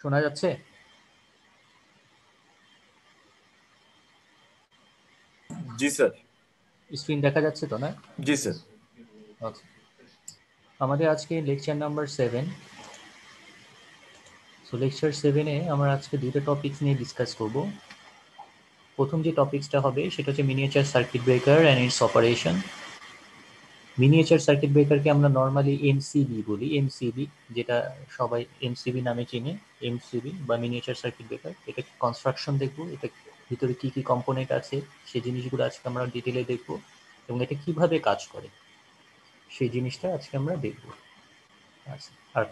শোনা যাচ্ছে? জি sir. Screen দেখা যাচ্ছে তো, না? জি স্যার। আচ্ছা, আমাদের আজকে লেকচার নাম্বার 7। সো লেকচার 7-এ আমরা আজকে দুটো টপিকস নিয়ে ডিসকাস করব। প্রথম যে টপিকসটা হবে সেটা হচ্ছে miniature circuit breaker and its operation. Miniature circuit ব্রেকারকে আমরা নর্মালি এমসিবি বলি, এমসিবি, যেটা সবাই এমসিবি নামে চিনে। এমসিবি বা মিনিয়েচার সার্কিট ব্রেকার, এটা কনস্ট্রাকশন দেখবো, এটা ভিতরে কি কি কম্পোনেন্ট আছে সেই জিনিসগুলো আজকে আমরা ডিটেলে দেখবো, এবং এটা কিভাবে কাজ করে সেই জিনিসটা আজকে আমরা দেখব। আচ্ছা, আর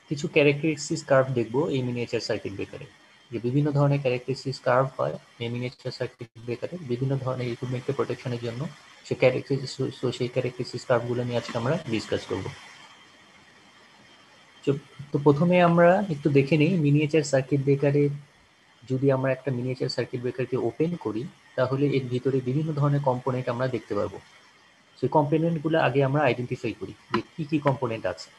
কিছু ক্যারেক্টারিস্টিক্স কার্ভ দেখবো এই মিনিয়েচার সার্কিট ব্রেকারে, যে বিভিন্ন ধরনের ক্যারেক্টারিস্টিক্স কার্ভ হয় এই মিনিয়েচার সার্কিট ব্রেকারে বিভিন্ন ধরনের ইকুইপমেন্টকে প্রোটেকশনের জন্য। সেই ক্যারেক্টারিস্টিক্স কার্ভগুলো নিয়ে আজকে আমরা ডিসকাস করব। তো প্রথমে আমরা একটু দেখে নিই মিনিয়েচার সার্কিট ব্রেকারের। যদি আমরা একটা মিনিয়েচার সার্কিট ব্রেকারকে ওপেন করি, তাহলে এর ভিতরে বিভিন্ন ধরনের কম্পোনেন্ট আমরা দেখতে পাবো। সেই কম্পোনেন্টগুলো আগে আমরা আইডেন্টিফাই করি যে কী কী কম্পোনেন্ট আছে।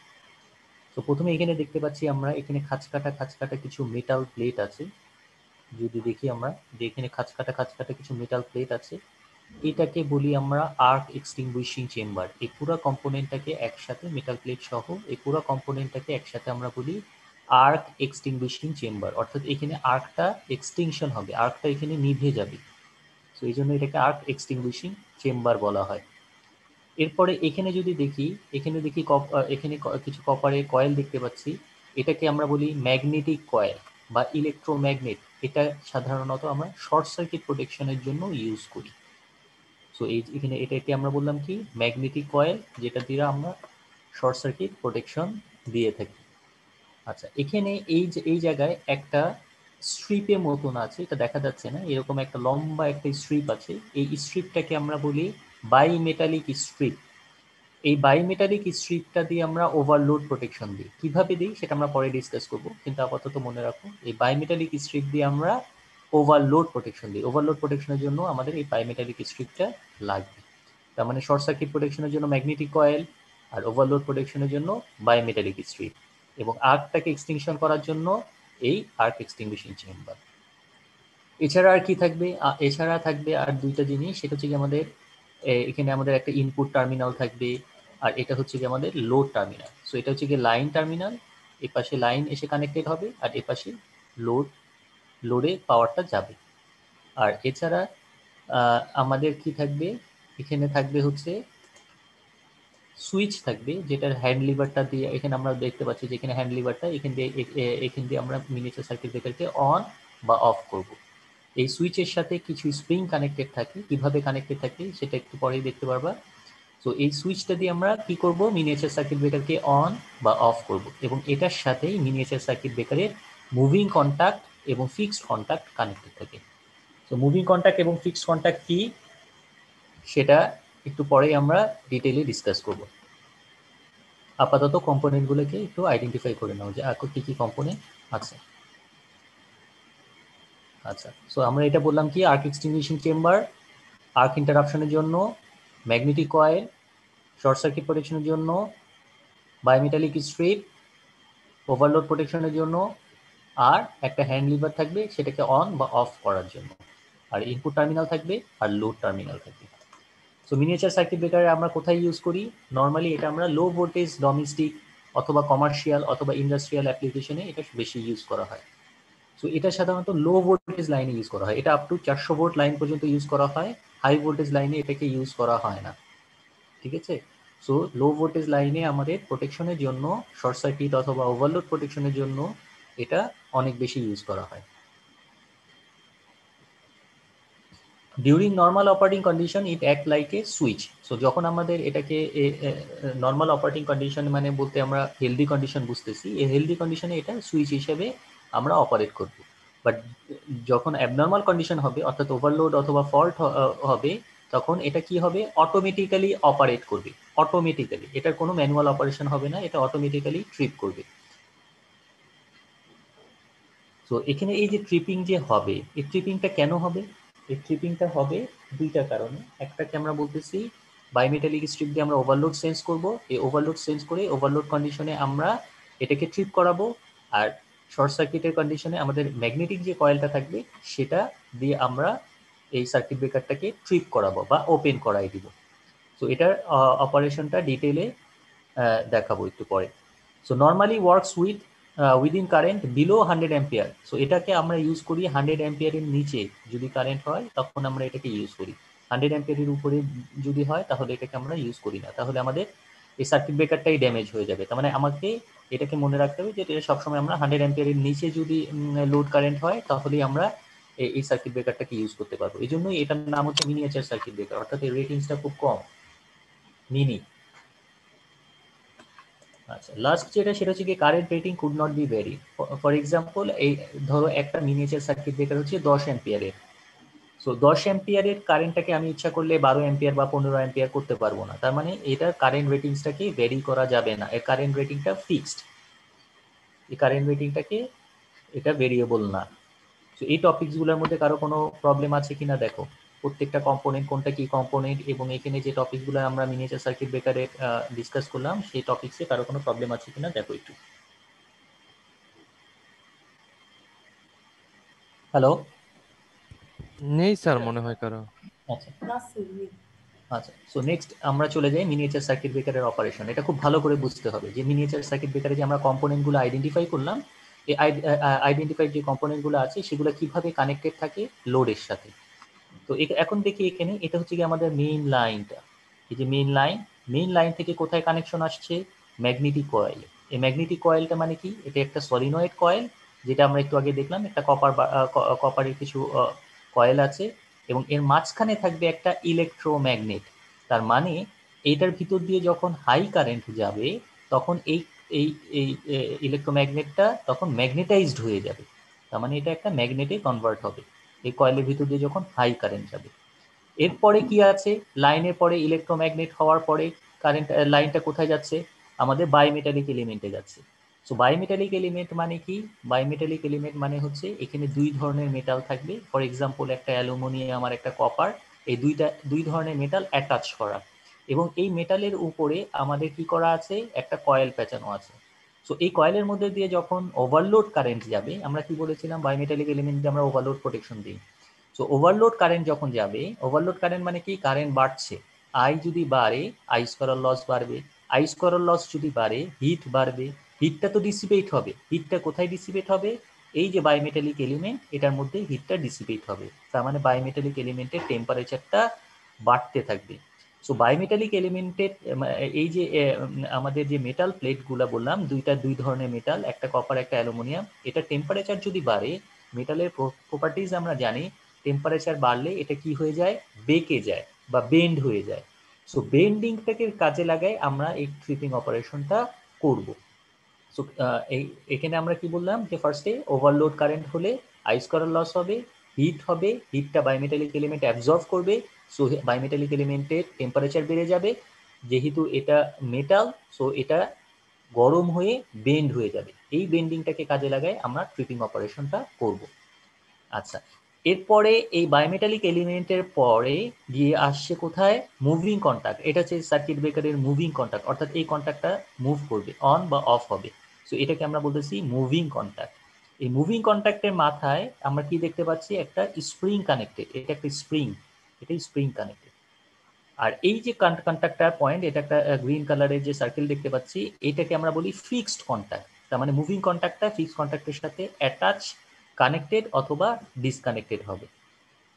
তো প্রথমে এখানে দেখতে পাচ্ছি আমরা এখানে খাঁজ কাটা কিছু মেটাল প্লেট আছে। যদি দেখি আমরা যে এখানে খাঁজ কাটা কিছু মেটাল প্লেট আছে, এটাকে বলি আমরা আর্ক এক্সটিংগুইশিং চেম্বার। এই পুরো কম্পোনেন্টটাকে একসাথে, মেটাল প্লেট সহ এই পুরো কম্পোনেন্টটাকে একসাথে আমরা বলি আর্ক এক্সটিংগুইশিং চেম্বার। অর্থাৎ এখানে আর্কটা এক্সটিংশন হবে, আর্কটা এখানে নিভে যাবে। তো এই জন্য এটাকে আর্ক এক্সটিংগুইশিং চেম্বার বলা হয়। এরপরে এখানে যদি দেখি, এখানে দেখি এখানে কিছু কপারের কয়েল দেখতে পাচ্ছি। এটাকে আমরা বলি ম্যাগনেটিক কয়েল বা ইলেকট্রোম্যাগনেট। এটা সাধারণত আমরা শর্ট সার্কিট প্রোটেকশনের জন্য ইউজ করি। সো এখানে এটাকে আমরা বললাম কি ম্যাগনেটিক কয়েল, যেটা দিয়ে আমরা শর্ট সার্কিট প্রোটেকশন দিয়ে থাকি। আচ্ছা, এখানে এই জায়গায় একটা স্ট্রিপের মতন আছে, এটা দেখা যাচ্ছে না, এরকম একটা লম্বা একটা স্ট্রিপ আছে। এই স্ট্রিপটাকে আমরা বলি বাইমেটালিক স্ট্রিপ। এই বাইমেটালিক স্ট্রিপটা দিয়ে আমরা ওভারলোড প্রোটেকশন দিই। কিভাবে দিই সেটা আমরা পরে ডিসকাস করব, কিন্তু আপাতত মনে রাখো এই বাইমেটালিক স্ট্রিপ দিয়ে আমরা ওভারলোড প্রোটেকশন দিই। ওভারলোড প্রোটেকশনের জন্য আমাদের এই বাইমেটালিক স্ট্রিপটা লাগবে। তার মানে শর্ট সার্কিট প্রোটেকশনের জন্য ম্যাগনেটিক কয়েল, আর ওভারলোড প্রোটেকশনের জন্য বাইমেটালিক স্ট্রিপ, এবং আর্কটাকে এক্সটিংশন করার জন্য এই আর্ক এক্সটিংগুইশিং চেম্বার। এছাড়া আর কি থাকবে? এছাড়া থাকবে আর দুইটা জিনিস, সেটা হচ্ছে কি আমাদের এখানে আমাদের একটা ইনপুট টার্মিনাল থাকবে, আর এটা হচ্ছে কি আমাদের লোড টার্মিনাল। সো এটা হচ্ছে কি লাইন টার্মিনাল, এ পাশে লাইন এসে কানেক্টেড হবে, আর এ পাশে লোডে পাওয়ারটা যাবে। আর এছাড়া আমাদের কি থাকবে, এখানে থাকবে হচ্ছে সুইচ থাকবে, যেটার হ্যান্ড লিভারটা দিয়ে, এখানে আমরা দেখতে পাচ্ছি যে এখানে হ্যান্ড লিভারটা এখান দিয়ে আমরা মিনিয়েচার সার্কিট ব্রেকারকে অন বা অফ করব। এই সুইচের সাথে কিছু স্প্রিং কানেক্টেড থাকে, কিভাবে কানেক্টেড থাকে সেটা একটু পরেই দেখতে পারবা। তো এই সুইচটা দিয়ে আমরা কি করব, মিনিয়েচার সার্কিট ব্রেকারকে অন বা অফ করব, এবং এটার সাথেই মিনিয়েচার সার্কিট ব্রেকারের মুভিং কন্ট্যাক্ট এবং ফিক্সড কন্ট্যাক্ট কানেক্টেড থাকে। তো মুভিং কন্ট্যাক্ট এবং ফিক্সড কন্ট্যাক্ট কি সেটা একটু পরেই আমরা ডিটেইলে ডিসকাস করব। আপাতত কম্পোনেন্টগুলোকে একটু আইডেন্টিফাই করে নাও যে আর কি কি কম্পোনেন্ট আছে। আচ্ছা, সো আমরা এটা বললাম কি আর্ক এক্সটিংগুইশিং চেম্বার, আর্ক ইন্টারাপশনের জন্য ম্যাগনেটিক কয়েল, শর্ট সার্কিট প্রোটেকশনের জন্য বায়োমেটালিক স্ট্রিপ, ওভারলোড প্রোটেকশনের জন্য আর একটা হ্যান্ড লিভার থাকবে সেটাকে অন বা অফ করার জন্য, আর ইনপুট টার্মিনাল থাকবে আর লোড টার্মিনাল থাকবে। সো মিনিয়েচার সার্কিট ব্রেকারে আমরা কোথায় ইউজ করি? নর্মালি এটা আমরা লো ভোল্টেজ ডোমেস্টিক অথবা কমার্শিয়াল অথবা ইন্ডাস্ট্রিয়াল অ্যাপ্লিকেশনে এটা বেশি ইউজ করা হয়। সো এটা সাধারণত লো ভোল্টেজ লাইনে ইউজ করা হয়, এটা আপ টু 400 ভোল্ট লাইন পর্যন্ত ইউজ করা হয়। হাই ভোল্টেজ লাইনে এটাকে ইউজ করা হয় না, ঠিক আছে? সো লো ভোল্টেজ লাইনে আমাদের প্রোটেকশনের জন্য, শর্ট সার্কিট অথবা ওভারলোড প্রোটেকশনের জন্য এটা অনেক বেশি ইউজ করা হয়। During normal operating condition it act like a switch. So যখন আমাদের এটাকে নর্মাল অপারেটিং কন্ডিশন মানে বলতে আমরা হেলদি কন্ডিশন বুঝতেছি, এই হেলদি কন্ডিশনে এটা সুইচ হিসেবে আমরা অপারেট করব। বাট যখন অ্যাবনর্মাল কন্ডিশন হবে, অর্থাৎ ওভারলোড অথবা ফল্ট হবে, তখন এটা কি হবে, অটোমেটিক্যালি অপারেট করবে। অটোমেটিক্যালি, এটার কোনো ম্যানুয়াল অপারেশন হবে না, এটা অটোমেটিক্যালি ট্রিপ করবে। সো এখানে এই যে ট্রিপিং যে হবে, এই ট্রিপিংটা কেন হবে? এই ট্রিপিংটা হবে দুইটা কারণে। একটাকে আমরা বলতেছি বায়োমেটালিক স্ট্রিপ দিয়ে আমরা ওভারলোড সেন্স করব, এই ওভারলোড সেন্স করে ওভারলোড কন্ডিশনে আমরা এটাকে ট্রিপ করাবো। আর শর্ট সার্কিটের কন্ডিশনে আমাদের ম্যাগনেটিক যে কয়েলটা থাকবে সেটা দিয়ে আমরা এই সার্কিট ব্রেকারটাকে ট্রিপ করাবো বা ওপেন করাই দিব। সো এটার অপারেশনটা ডিটেলে দেখাবো একটু পরে। So normally works within current below 100 ampere. So এটাকে আমরা ইউজ করি 100 অ্যাম্পিয়ারের নিচে যদি কারেন্ট হয় তখন আমরা এটাকে ইউজ করি। 100 অ্যাম্পিয়ারের উপরে যদি হয় তাহলে এটাকে আমরা ইউজ করি না, তাহলে আমাদের এই সার্কিট ব্রেকারটাই ড্যামেজ হয়ে যাবে। তার মানে আমাকে এটাকে মনে রাখতে হবে যে এটা সবসময় আমরা 100 অ্যাম্পিয়ারের নিচে যদি লোড কারেন্ট হয় তাহলেই আমরা এই সার্কিট ব্রেকারটাকে ইউজ করতে পারবো। এই জন্যই এটার নাম হচ্ছে মিনিয়েচার সার্কিট ব্রেকার, অর্থাৎ এর রেটিংসটা খুব কম, মিনি। আচ্ছা, লাস্ট যেটা সেটা হচ্ছে কি current rating could not be vary. For example, এই ধরো একটা মিনিয়েচার সার্কিট ব্রেকার হচ্ছে 10 অ্যাম্পিয়ারের। সো 10 অ্যাম্পিয়ারের কারেন্টটাকে আমি ইচ্ছা করলে 12 অ্যাম্পিয়ার বা 15 অ্যাম্পিয়ার করতে পারবো না। তার মানে এটার কারেন্ট রেটিংসটাকে ভ্যারি করা যাবে না, এর কারেন্ট রেটিংটা ফিক্সড। এই কারেন্ট রেটিংটাকে এটা ভেরিয়েবল না। তো এই টপিকসগুলোর মধ্যে কারো কোনো প্রবলেম আছে কিনা দেখো, প্রত্যেকটা কম্পোনেন্ট কোনটা কি কম্পোনেন্ট, এবং এখানে যে টপিকসগুলো আমরা মিনিয়েচার সার্কিট ব্রেকারে ডিসকাস করলাম সেই টপিকসে কারো কোনো প্রবলেম আছে কিনা দেখো একটু। হ্যালো। নেই স্যার মনে হয় কারো। আচ্ছা আচ্ছা, সো নেক্সট আমরা চলে যাই মিনিয়েচার সার্কিট ব্রেকারের অপারেশন। এটা খুব ভালো করে বুঝতে হবে যে মিনিয়েচার সার্কিট ব্রেকারে যে আমরা কম্পোনেন্টগুলো আইডেন্টিফাই করলাম, এই আইডেন্টিফাইড যে কম্পোনেন্টগুলো আছে সেগুলো কিভাবে কানেক্টেড থাকে লোডের সাথে। তো এখন দেখি এখানে এটা হচ্ছে কি আমাদের মেইন লাইনটা। এই যে মেইন লাইন থেকে কোথায় কানেকশন আসছে? Magnetic coil. এই ম্যাগনেটিক কয়েলটা মানে কি? এটা একটা সলিনয়েড কয়েল, যেটা আমরা একটু আগে দেখলাম, একটা কপারের কিছু কয়েল আছে এবং এর মাঝখানে থাকবে একটা ইলেকট্রোম্যাগনেট। তার মানে এইটার ভিতর দিয়ে যখন হাই কারেন্ট যাবে তখন এই এই এই ইলেকট্রোম্যাগনেটটা তখন ম্যাগনেটাইজড হয়ে যাবে। তার মানে এটা একটা ম্যাগনেটে কনভার্ট হবে এই কয়েলের ভিতর দিয়ে যখন হাই কারেন্ট যাবে। এরপরে কি আছে? লাইনের পরে ইলেকট্রোম্যাগনেট হওয়ার পরে কারেন্ট লাইনটা কোথায় যাচ্ছে? আমাদের বায়োমেটালিক এলিমেন্টে যাচ্ছে। সো বায়োমেটালিক এলিমেন্ট মানে কি? বায়োমেটালিক এলিমেন্ট মানে হচ্ছে এখানে দুই ধরনের মেটাল থাকবে। ফর এক্সাম্পল একটা অ্যালুমিনিয়াম আর একটা কপার, এই দুই ধরনের মেটাল অ্যাটাচ করা, এবং এই মেটালের উপরে আমাদের কি করা আছে? একটা কয়েল পেঁচানো আছে। সো এই কয়েলের মধ্যে দিয়ে যখন ওভারলোড কারেন্ট যাবে, আমরা কি বলেছিলাম বায়োমেটালিক এলিমেন্টে আমরা ওভারলোড প্রোটেকশন দিই। সো ওভারলোড কারেন্ট যখন যাবে, ওভারলোড কারেন্ট মানে কি? কারেন্ট বাড়ছে, আই যদি বাড়ে আই স্কোয়ার লস বাড়বে, আই স্কোয়ার লস যদি বাড়ে হিট বাড়বে, হিটটা তো ডিসিপেট হবে। হিটটা কোথায় ডিসিপেট হবে? এই যে বায়োমেটালিক এলিমেন্ট এটার মধ্যে হিটটা ডিসিপেট হবে। তার মানে বায়োমেটালিক এলিমেন্টের টেম্পারেচারটা বাড়তে থাকবে। সো বায়োমেটালিক এলিমেন্টের এই যে আমাদের যে মেটাল প্লেটগুলো বললাম, দুই ধরনের মেটাল, একটা কপার একটা অ্যালুমিনিয়াম, এটা টেম্পারেচার যদি বাড়ে, মেটালের প্রপার্টিজ আমরা জানি, টেম্পারেচার বাড়লে এটা কি হয়ে যায়? বেঁকে যায় বা বেন্ড হয়ে যায়। সো বেন্ডিংটাকে কাজে লাগায় আমরা এই ট্রিপিং অপারেশনটা করব। সো এখানে আমরা কি বললাম যে ফার্স্টে ওভারলোড কারেন্ট হলে আই স্কোয়ার লস হবে, হিট হবে, হিটটা বায়োমেটালিক এলিমেন্ট অ্যাবজর্ব করবে। সো বায়োমেটালিক এলিমেন্টের টেম্পারেচার বেড়ে যাবে, যেহেতু এটা মেটাল সো এটা গরম হয়ে বেন্ড হয়ে যাবে। এই বেন্ডিংটাকে কাজে লাগায় আমরা ট্রিপিং অপারেশনটা করব। আচ্ছা, এরপরে এই বায়োমেটালিক এলিমেন্টের পরে গিয়ে আসছে কোথায়? Moving contact. এটা হচ্ছে সার্কিট ব্রেকারের মুভিং কন্টাক্ট, অর্থাৎ এই কন্টাক্টটা মুভ করবে, অন বা অফ হবে। সো এটাকে আমরা বলতেছি মুভিং কন্টাক্ট। এই মুভিং কন্টাক্টের মাথায় আমরা কি দেখতে পাচ্ছি? একটা স্প্রিং কানেক্টেড, এটা একটা স্প্রিং, এটা স্প্রিং কানেক্টেড। আর এই যে কন্টাক্টার পয়েন্ট, এটা একটা গ্রিন কালারের যে সার্কেল দেখতে পাচ্ছি, এটাকে আমরা বলি ফিক্সড কন্টাক্ট। তার মানে মুভিং কন্টাক্টটা ফিক্সড কন্টাক্টের সাথে অ্যাটাচ, কানেক্টেড অথবা ডিসকানেক্টেড হবে।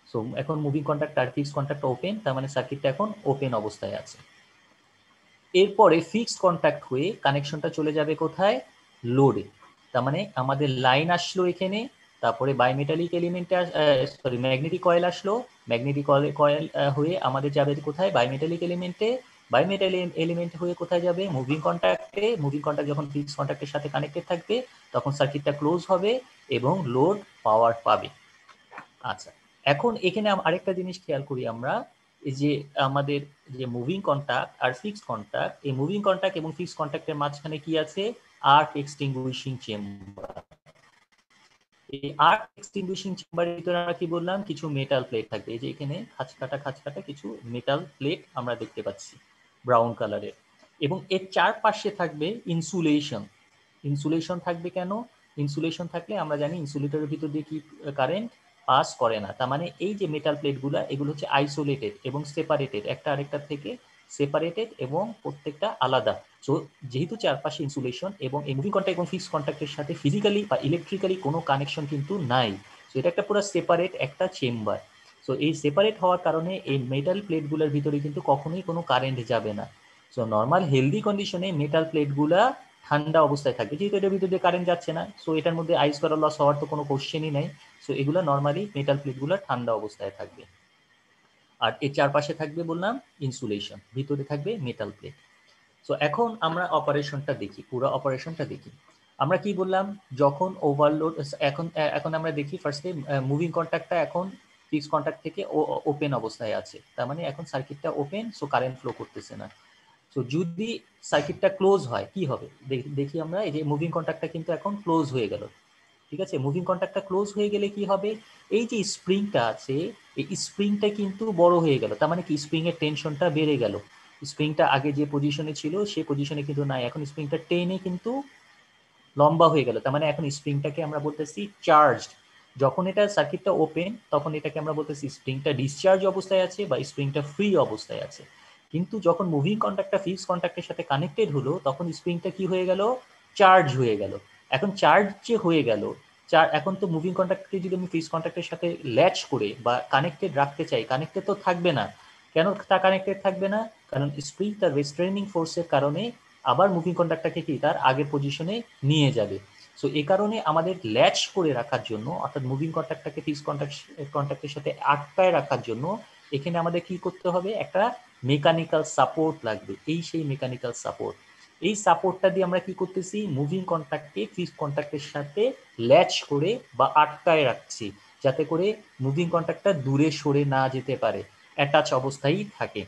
সো এখন মুভিং কন্টাক্ট আর ফিক্সড কন্টাক্ট ওপেন, তার মানে সার্কিটটা এখন ওপেন অবস্থায় আছে। এরপরে ফিক্সড কন্টাক্ট হয়ে কানেকশনটা চলে যাবে কোথায়? লোডে। তার মানে আমাদের লাইন আসলো এখানে, তারপরে বায়োমেটালিক এলিমেন্টে ম্যাগনেটিক কয়েল আসলো, ম্যাগনেটিক কয়েল হয়ে আমাদের যাবে কোথায়? বায়োমেটালিক এলিমেন্টে, বায়োমেটালিক এলিমেন্ট হয়ে কোথায় যাবে? মুভিং কন্টাক্টে। মুভিং কন্টাক্ট যখন ফিক্সড কন্টাক্টের সাথে কানেক্টেড থাকবে তখন সার্কিটটা ক্লোজ হবে এবং লোড পাওয়ার পাবে। আচ্ছা, এখন এখানে আরেকটা জিনিস খেয়াল করি আমরা, এই যে আমাদের যে মুভিং কন্টাক্ট আর ফিক্সড কন্টাক্ট, এই মুভিং কন্টাক্ট এবং ফিক্সড কন্টাক্টের মাঝখানে কি আছে? Arc extinguishing chamber. এই আর্ক এক্সটিংগুইশিং চেম্বারের ভিতরে আমরা কি বললাম? কিছু মেটাল প্লেট থাকবে। এই যে এখানে খাঁজ কাটা কিছু মেটাল প্লেট আমরা দেখতে পাচ্ছি ব্রাউন কালারের, এবং এর চারপাশে থাকবে ইনসুলেশন। ইনসুলেশন থাকবে কেন? ইনসুলেশন থাকলে আমরা জানি ইনসুলেটরের ভিতর দিয়ে কি কারেন্ট পাস করে না। তার মানে এই যে মেটাল প্লেটগুলো এগুলো হচ্ছে আইসোলেটেড এবং সেপারেটেড, একটা আরেকটা থেকে সেপারেটেড এবং প্রত্যেকটা আলাদা। সো যেহেতু চারপাশে ইনসুলেশন এবং এই মুভিং কন্ট্যাক্ট এবং ফিক্সড কন্ট্যাক্টের সাথে ফিজিক্যালি বা ইলেকট্রিক্যালি কোনো কানেকশন কিন্তু নাই। সো এটা একটা পুরো সেপারেট একটা চেম্বার। সো এই সেপারেট হওয়ার কারণে এই মেটাল প্লেটগুলোর ভিতরে কিন্তু কখনোই কোনো কারেন্ট যাবে না। সো নর্মাল হেলদি কন্ডিশনে মেটাল প্লেটগুলা ঠান্ডা অবস্থায় থাকবে, যেহেতু এটার ভিতর দিয়ে কারেন্ট যাচ্ছে না। সো এটার মধ্যে আইস করা লস হওয়ার তো কোনো কোশ্চেনই নেই। সো এগুলো নর্মালি মেটাল প্লেটগুলো ঠান্ডা অবস্থায় থাকবে। আর এর চারপাশে থাকবে বললাম ইনসুলেশন, ভিতরে থাকবে মেটাল প্লেট। সো এখন আমরা অপারেশনটা দেখি, পুরো অপারেশনটা দেখি। আমরা কি বললাম, যখন ওভারলোড, এখন এখন আমরা দেখি ফার্স্টে মুভিং কন্ট্যাক্টটা এখন ফিক্স কন্ট্যাক্ট থেকে ওপেন অবস্থায় আছে, তার মানে এখন সার্কিটটা ওপেন, সো কারেন্ট ফ্লো করতেছে না। সো যদি সার্কিটটা ক্লোজ হয় কি হবে, দেখি আমরা। এই যে মুভিং কন্ট্যাক্টটা কিন্তু এখন ক্লোজ হয়ে গেল, ঠিক আছে। মুভিং কন্ট্যাক্টটা ক্লোজ হয়ে গেলে কি হবে, এই যে স্প্রিংটা আছে এই স্প্রিংটা কিন্তু বড় হয়ে গেল, তার মানে কি স্প্রিং এর টেনশনটা বেড়ে গেল। স্প্রিংটা আগে যে পজিশনে ছিল সেই পজিশনে কিন্তু নাই, এখন স্প্রিংটা টেনে কিন্তু লম্বা হয়ে গেল, তার মানে এখন স্প্রিংটাকে আমরা বলতেছি চার্জড। যখন এটা সার্কিটটা ওপেন তখন এটাকে আমরা বলতেছি স্প্রিংটা ডিসচার্জ অবস্থায় আছে বা স্প্রিংটা ফ্রি অবস্থায় আছে। কিন্তু যখন মুভিং কন্ট্যাক্টটা ফিক্সড কন্ট্যাক্টের সাথে কানেক্টেড হলো তখন স্প্রিংটা কি হয়ে গেল, চার্জ হয়ে গেল। এখন চার্জ যে হয়ে গেল, এখন তো মুভিং কন্ট্যাক্টকে যদি আমি ফিক্সড কন্ট্যাক্টের সাথে ল্যাচ করে বা কানেক্টেড রাখতে চাই, কানেক্টেড তো থাকবে না। কেন তা কানেক্টেড থাকবে না, কারণ স্প্রিং তার রেস্ট্রেনিং ফোর্সের কারণে আবার মুভিং কন্ট্যাক্টটাকে কি তার আগের পজিশনে নিয়ে যাবে। সো এই কারণে আমাদের ল্যাচ করে রাখার জন্য, অর্থাৎ মুভিং কন্ট্যাক্টটাকে ফিক্সড কন্ট্যাক্টের সাথে আটকায় রাখার জন্য এখানে আমাদের কি করতে হবে, একটা মেকানিক্যাল সাপোর্ট লাগবে। এই সেই মেকানিক্যাল সাপোর্ট, এই সাপোর্টটা দিয়ে আমরা কি করতেছি, মুভিং কন্ট্যাক্টকে ফিক্সড কন্ট্যাক্টের সাথে ল্যাচ করে বা আটকায় রাখছি, যাতে করে মুভিং কন্ট্যাক্টটা দূরে সরে না যেতে পারে, অ্যাটাচ অবস্থায় থাকে।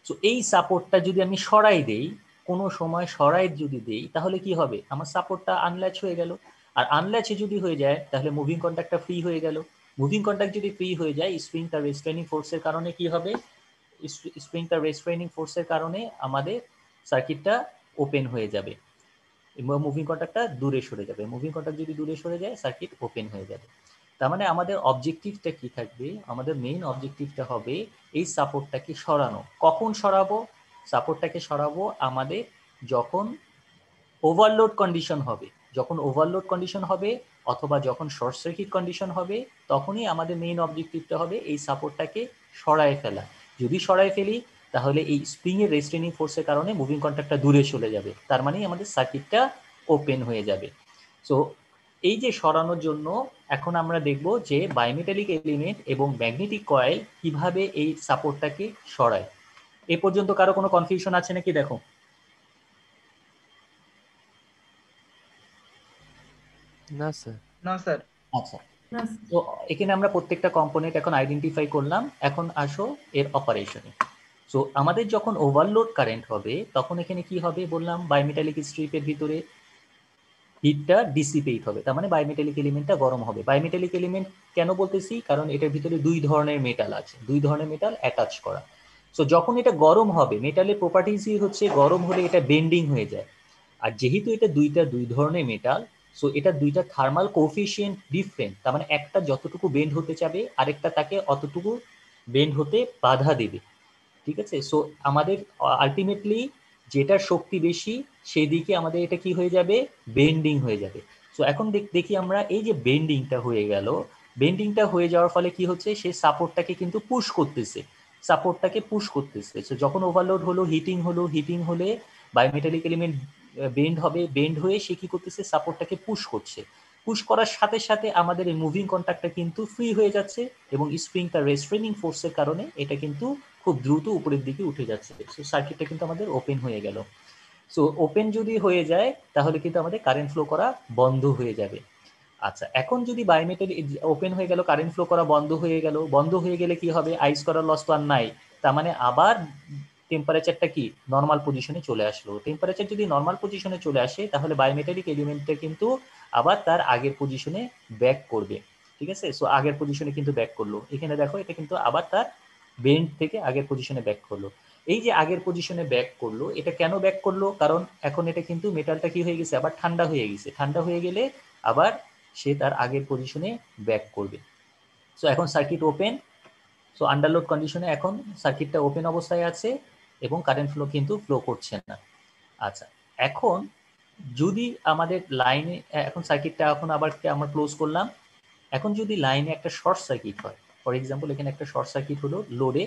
সো এই সাপোর্টটা যদি আমি সরাই দেই, কোনো সময় সরাই যদি দেই, তাহলে কি হবে, আমার সাপোর্টটা আনল্যাচ হয়ে গেল। আর আনল্যাচে যদি হয়ে যায় তাহলে মুভিং কন্ট্যাক্টটা ফ্রি হয়ে গেল। মুভিং কন্ট্যাক্ট যদি ফ্রি হয়ে যায়, স্প্রিং তার রেস্ট্রেনিং ফোর্সের কারণে কি হবে, স্প্রিং তার রেস্ট্রেনিং ফোর্সের কারণে আমাদের সার্কিটটা ওপেন হয়ে যাবে, মুভিং কন্ট্যাক্টটা দূরে সরে যাবে। মুভিং কন্ট্যাক্ট যদি দূরে সরে যায় সার্কিট ওপেন হয়ে যাবে। তার মানে আমাদের অবজেক্টিভটা কি থাকবে, আমাদের মেইন অবজেক্টিভটা হবে এই সাপোর্টটাকে সরানো। কখন সরাবো, সাপোর্টটাকে সরাবো আমাদের যখন ওভারলোড কন্ডিশন হবে, যখন ওভারলোড কন্ডিশন হবে অথবা যখন শর্ট সার্কিট কন্ডিশন হবে, তখনই আমাদের মেইন অবজেক্টিভটা হবে এই সাপোর্টটাকে সরায় ফেলা। যদি সরায় ফেলি তাহলে এই স্প্রিং এর রেস্ট্রেনিং ফোর্সের কারণে মুভিং কন্ট্যাক্টটা দূরে চলে যাবে, তার মানে আমাদের সার্কিটটা ওপেন হয়ে যাবে। সো এই যে সরানোর জন্য এখন আমরা দেখব যে বায়োমেটালিক এলিমেন্ট এবং ম্যাগনেটিক কয়েল কিভাবে এই সাপোর্টটাকে সরায়। এ পর্যন্ত কারো কোনো কনফিউশন আছে নাকি, দেখো। না স্যার। না স্যার। আচ্ছা, তো এখানে আমরা প্রত্যেকটা কম্পোনেন্ট এখন আইডেন্টিফাই করলাম, এখন আসো এর অপারেশনে। সো আমাদের যখন ওভারলোড কারেন্ট হবে তখন এখানে কি হবে বললাম, বায়োমেটালিক স্ট্রিপের ভিতরে হিটটা ডিসিপেট হবে, তার মানে বায়োমেটালিক এলিমেন্টটা গরম হবে। বায়োমেটালিক এলিমেন্ট কেন বলতেছি, কারণ এটার ভিতরে দুই ধরনের মেটাল আছে, দুই ধরনের মেটাল অ্যাটাচ করা। সো যখন এটা গরম হবে, মেটালের প্রপার্টিসই হচ্ছে গরম হলে এটা বেন্ডিং হয়ে যায়। আর যেহেতু এটা দুই ধরনের মেটাল, সো এটা দুইটা থার্মাল কোফিশিয়েন্ট ডিফারেন্ট, তার মানে একটা যতটুকু বেন্ড হতে চাবে আরেকটা তাকে অতটুকু বেন্ড হতে বাধা দেবে, ঠিক আছে। সো আমাদের আলটিমেটলি যেটার শক্তি বেশি সেদিকে আমাদের এটা কি হয়ে যাবে, বেন্ডিং হয়ে যাবে। সো এখন দেখি আমরা এই যে বেন্ডিংটা হয়ে গেল, বেন্ডিংটা হয়ে যাওয়ার ফলে কি হচ্ছে, সেই সাপোর্টটাকে কিন্তু পুশ করতেছে, সাপোর্টটাকে পুশ করতেছে। সো যখন ওভারলোড হলো, হিটিং হলে বায়োমেটালিক এলিমেন্ট বেন্ড হবে, বেন্ড হয়ে সে কি করতেছে, সাপোর্টটাকে পুশ করছে। পুশ করার সাথে সাথে আমাদের এই মুভিং কন্ট্যাক্টটা কিন্তু ফ্রি হয়ে যাচ্ছে এবং স্প্রিং তার রেস্ট্রেনিং ফোর্সের কারণে এটা কিন্তু খুব দ্রুত উপরের দিকে উঠে যাচ্ছে। সো সার্কিটটা কিন্তু আমাদের ওপেন হয়ে গেল। সো ওপেন যদি হয়ে যায় তাহলে কিন্তু আমাদের কারেন্ট ফ্লো করা বন্ধ হয়ে যাবে। আচ্ছা, এখন যদি বায়োমেটাল ওপেন হয়ে গেল, কারেন্ট ফ্লো করা বন্ধ হয়ে গেল, বন্ধ হয়ে গেলে কি হবে, আইস করার লস তো আর নাই, তার মানে আবার টেম্পারেচারটা কি নর্মাল পজিশনে চলে আসলো। টেম্পারেচার যদি নর্মাল পজিশনে চলে আসে তাহলে বায়োমেটালিক এলিমেন্টটা কিন্তু আবার তার আগের পজিশনে ব্যাক করবে, ঠিক আছে। সো আগের পজিশনে কিন্তু ব্যাক করলো, এখানে দেখো এটা কিন্তু আবার তার বেন্ড থেকে আগের পজিশনে ব্যাক করলো। এই যে আগের পজিশনে ব্যাক করলো, এটা কেন ব্যাক করলো? কারণ এখন এটা কিন্তু মেটালটা কি হয়ে গেছে, আবার ঠান্ডা হয়ে গেছে। ঠান্ডা হয়ে গেলে আবার সে তার আগের পজিশনে ব্যাক করবে। সো এখন সার্কিট ওপেন। সো আন্ডারলোড কন্ডিশনে এখন সার্কিটটা ওপেন অবস্থায় আছে এবং কারেন্ট ফ্লো কিন্তু ফ্লো করছে না। আচ্ছা, এখন যদি আমাদের লাইনে, এখন সার্কিটটা এখন আবার আমরা ক্লোজ করলাম। এখন যদি লাইনে একটা শর্ট সার্কিট হয়, ফর এক্সাম্পল এখানে একটা শর্ট সার্কিট হলো লোডে,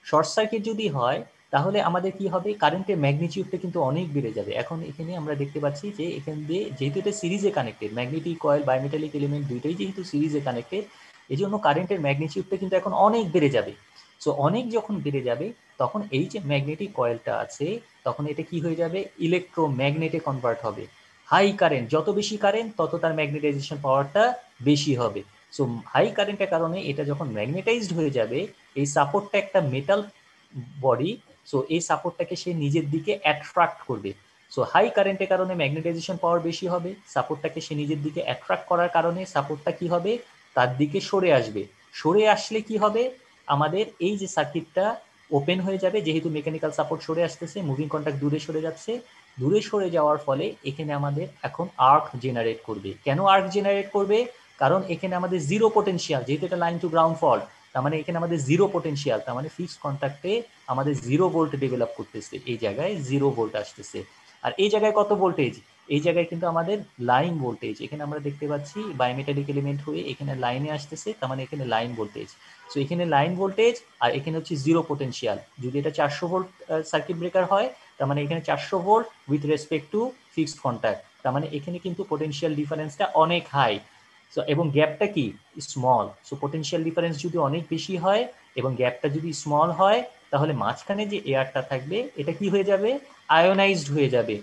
শর্ট সার্কিট যদি হয় তাহলে আমাদের কি হবে, কারেন্টের ম্যাগনিটিউডটা কিন্তু অনেক বেড়ে যাবে। এখন এখানে আমরা দেখতে পাচ্ছি যে এখান দিয়ে যেহেতু এটা সিরিজে connected, magnetic coil bimetallic element দুইটাই যেহেতু সিরিজে কানেক্টেড, এই জন্য কারেন্টের ম্যাগনিটিউডটা কিন্তু এখন অনেক বেড়ে যাবে। সো অনেক যখন বেড়ে যাবে তখন এই যে ম্যাগনেটিক কয়েলটা আছে তখন এটা কি হয়ে যাবে, ইলেকট্রোম্যাগনেটে কনভার্ট হবে। হাই কারেন্ট, যত বেশি কারেন্ট তত তার ম্যাগনেটাইজেশন পাওয়ারটা বেশি হবে। সো হাই কারেন্টের কারণে এটা যখন ম্যাগনেটাইজড হয়ে যাবে, এই সাপোর্টটা একটা মেটাল বডি, সো এই সাপোর্টটাকে সে নিজের দিকে অ্যাট্রাক্ট করবে। সো হাই কারেন্টের কারণে ম্যাগনেটাইজেশন পাওয়ার বেশি হবে, সাপোর্টটাকে সে নিজের দিকে অ্যাট্রাক্ট করার কারণে সাপোর্টটা কি হবে, তার দিকে সরে আসবে। সরে আসলে কি হবে, আমাদের এই যে সার্কিটটা ওপেন হয়ে যাবে, যেহেতু মেকানিক্যাল সাপোর্ট সরে আসতেছে, মুভিং কন্টাক্ট দূরে সরে যাচ্ছে। দূরে সরে যাওয়ার ফলে এখানে আমাদের এখন আর্ক জেনারেট করবে। কেন আর্ক জেনারেট করবে? কারণ এখানে আমাদের জিরো পোটেনশিয়াল, যেহেতু এটা লাইন টু গ্রাউন্ড ফল্ট, তার মানে এখানে আমাদের জিরো পোটেনশিয়াল, তার মানে ফিক্সড কন্টাক্টে আমাদের জিরো ভোল্ট ডেভেলপ করতেছে, এই জায়গায় জিরো ভোল্ট আসতেছে। আর এই জায়গায় কত ভোল্টেজ, এই জায়গায় কিন্তু আমাদের লাইন ভোল্টেজ, এখানে আমরা দেখতে পাচ্ছি বায়োমেটালিক এলিমেন্ট হয়ে এখানে লাইনে আসতেছে, তার মানে এখানে লাইন ভোল্টেজ। সো এখানে লাইন ভোল্টেজ আর এখানে হচ্ছে জিরো পোটেনশিয়াল। যদি এটা 400 ভোল্ট সার্কিট ব্রেকার হয়, তার মানে এখানে 400 volt with respect to fixed contact, তার মানে এখানে কিন্তু পোটেনশিয়াল ডিফারেন্সটা অনেক হাই। সো এবং গ্যাপটা কি স্মল। সো পোটেনশিয়াল ডিফারেন্স যদি অনেক বেশি হয় এবং গ্যাপটা যদি স্মল হয়, তাহলে মাঝখানে যে এয়ারটা থাকবে এটা কি হয়ে যাবে, আয়োনাইজড হয়ে যাবে।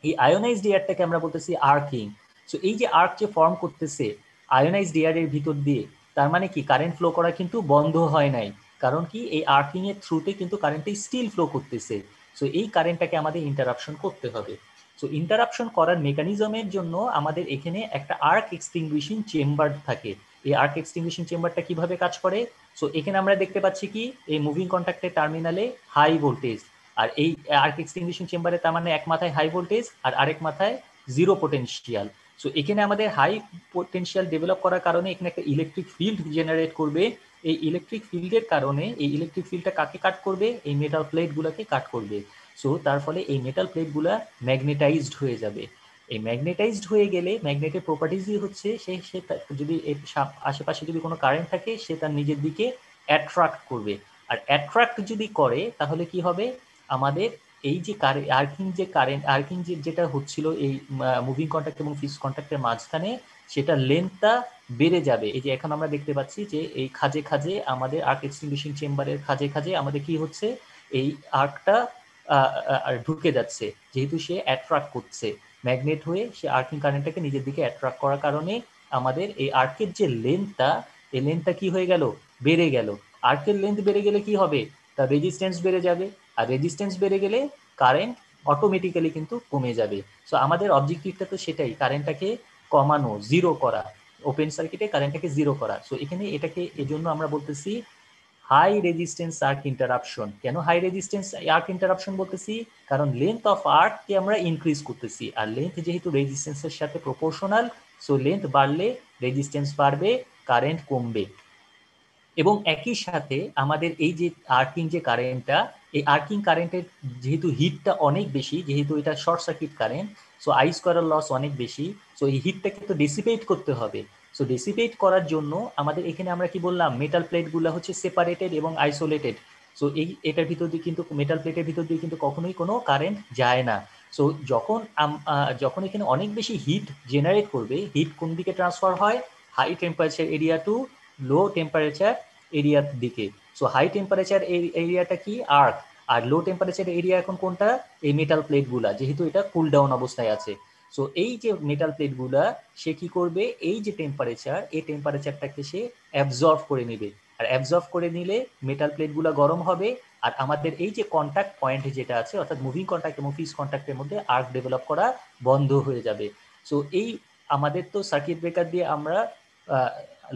এই আয়োনাইজড এয়ারটাকে আমরা বলতেছি আর্কিং। সো এই যে আর্ক যে ফর্ম করতেছে আয়োনাইজড এয়ারের ভিতর দিয়ে, তার মানে কি কারেন্ট ফ্লো করা কিন্তু বন্ধ হয় নাই। কারণ কি, এই আর্কিং এর থ্রুতে কিন্তু কারেন্টটা স্টিল ফ্লো করতেছে। সো এই কারেন্টটাকে আমাদের ইন্টারাপশন করতে হবে। সো ইন্টারাপশন করার মেকানিজমের জন্য আমাদের এখানে একটা আর্ক এক্সটিংগুইশিং চেম্বার থাকে। এই আর্ক এক্সটিংগুইশিং চেম্বারটা কিভাবে কাজ করে? সো এখানে আমরা দেখতে পাচ্ছি কি, এই মুভিং কন্ট্যাক্টের টার্মিনালে হাই ভোল্টেজ, আর এই আর্ক এক্সটিংগুইশিং চেম্বারে তার মানে এক মাথায় হাই ভোল্টেজ আর আরেক মাথায় জিরো পোটেনশিয়াল। সো এখানে আমাদের হাই পোটেনশিয়াল ডেভেলপ করার কারণে এখানে একটা ইলেকট্রিক ফিল্ড জেনারেট করবে। এই ইলেকট্রিক ফিল্ডের কারণে এই ইলেকট্রিক ফিল্ডটা কাকে কাট করবে, এই মেটাল প্লেটগুলোকে কাট করবে। সো তার ফলে এই মেটাল প্লেটগুলো ম্যাগনেটাইজড হয়ে যাবে। এই ম্যাগনেটাইজড হয়ে গেলে ম্যাগনেটের প্রপার্টিজই হচ্ছে সে যদি আশেপাশে যদি কোনো কারেন্ট থাকে সে তার নিজের দিকে অ্যাট্রাক্ট করবে। আর অ্যাট্রাক্ট যদি করে তাহলে কি হবে, আমাদের এই যে আর্কিং যেটা হচ্ছিল এই মুভিং কন্ট্যাক্ট এবং ফিক্সড কন্ট্যাক্টের মাঝখানে, সেটা লেন্থটা বেড়ে যাবে। এই যে এখন আমরা দেখতে পাচ্ছি যে এই খাজে খাজে আমাদের আর্ক এক্সটিংগুইশিং চেম্বারের খাজে খাজে আমাদের কি হচ্ছে, এই আর্কটা ঢুকে যাচ্ছে, যেহেতু সে অ্যাট্রাক্ট করছে ম্যাগনেট হয়ে, সে আর্কিং কারেন্টটাকে নিজের দিকে অ্যাট্রাক্ট করার কারণে আমাদের এই আর্কের যে লেন্থটা, এই লেন্থটা কি হয়ে গেল, বেড়ে গেল। আর্কের লেন্থ বেড়ে গেলে কি হবে, তার রেজিস্ট্যান্স বেড়ে যাবে, আর রেজিস্ট্যান্স বেড়ে গেলে কারেন্ট অটোমেটিক্যালি কিন্তু কমে যাবে। সো আমাদের অবজেক্টিভটা তো সেটাই, কারেন্টটাকে কমানো, জিরো করা, ওপেন সার্কিটে কারেন্টটাকে জিরো করা। সো এখানে এটাকে এজন্য আমরা বলতেছি হাই রেজিস্ট্যান্স আর্ক ইন্টারাপশন। কেন হাই রেজিস্ট্যান্স আর্ক ইন্টারাপশন বলতেছি, কারণ লেন্থ অফ আর্ককে আমরা ইনক্রিজ করতেছি, আর লেন্থ যেহেতু রেজিস্ট্যান্সের সাথে প্রপোর্শনাল, সো লেন্থ বাড়লে রেজিস্ট্যান্স বাড়বে, কারেন্ট কমবে। এবং একই সাথে আমাদের এই যে আর্কিং যে কারেন্টটা, এই আর্কিং কারেন্টের যেহেতু হিটটা অনেক বেশি, যেহেতু এটা short circuit current, so I স্কোয়ারের লস অনেক বেশি। সো এই হিটটাকে তো ডিসিপেট করতে হবে। সো ডিসিপেট করার জন্য আমাদের এখানে আমরা কি বললাম, মেটাল প্লেটগুলো হচ্ছে সেপারেটেড এবং আইসোলেটেড। সো এটার ভিতর দিয়ে কিন্তু, মেটাল প্লেটের ভিতর দিয়ে কিন্তু কখনোই কোনো কারেন্ট যায় না। সো যখন এখানে অনেক বেশি হিট জেনারেট করবে, হিট কোন দিকে ট্রান্সফার হয়, high temperature area to low temperature এরিয়ার দিকে। সো হাই টেম্পারেচার এরিয়াটা কি, আর্ক, আর লো টেম্পারেচার এরিয়া এখন কোনটা, এই মেটাল প্লেটগুলা, যেহেতু এটা কুল ডাউন অবস্থায় আছে। সো এই যে মেটাল প্লেটগুলা সে কি করবে, এই যে টেম্পারেচার, এই টেম্পারেচারটাকে সে অ্যাবজর্ব করে নেবে। আর অ্যাবজর্ব করে নিলে মেটাল প্লেটগুলা গরম হবে, আর আমাদের এই যে কন্ট্যাক্ট পয়েন্ট যেটা আছে, অর্থাৎ মুভিং কন্ট্যাক্ট এবং ফিক্সড কন্ট্যাক্টের মধ্যে আর্ক ডেভেলপ করা বন্ধ হয়ে যাবে। সো এই আমাদের তো সার্কিট ব্রেকার দিয়ে আমরা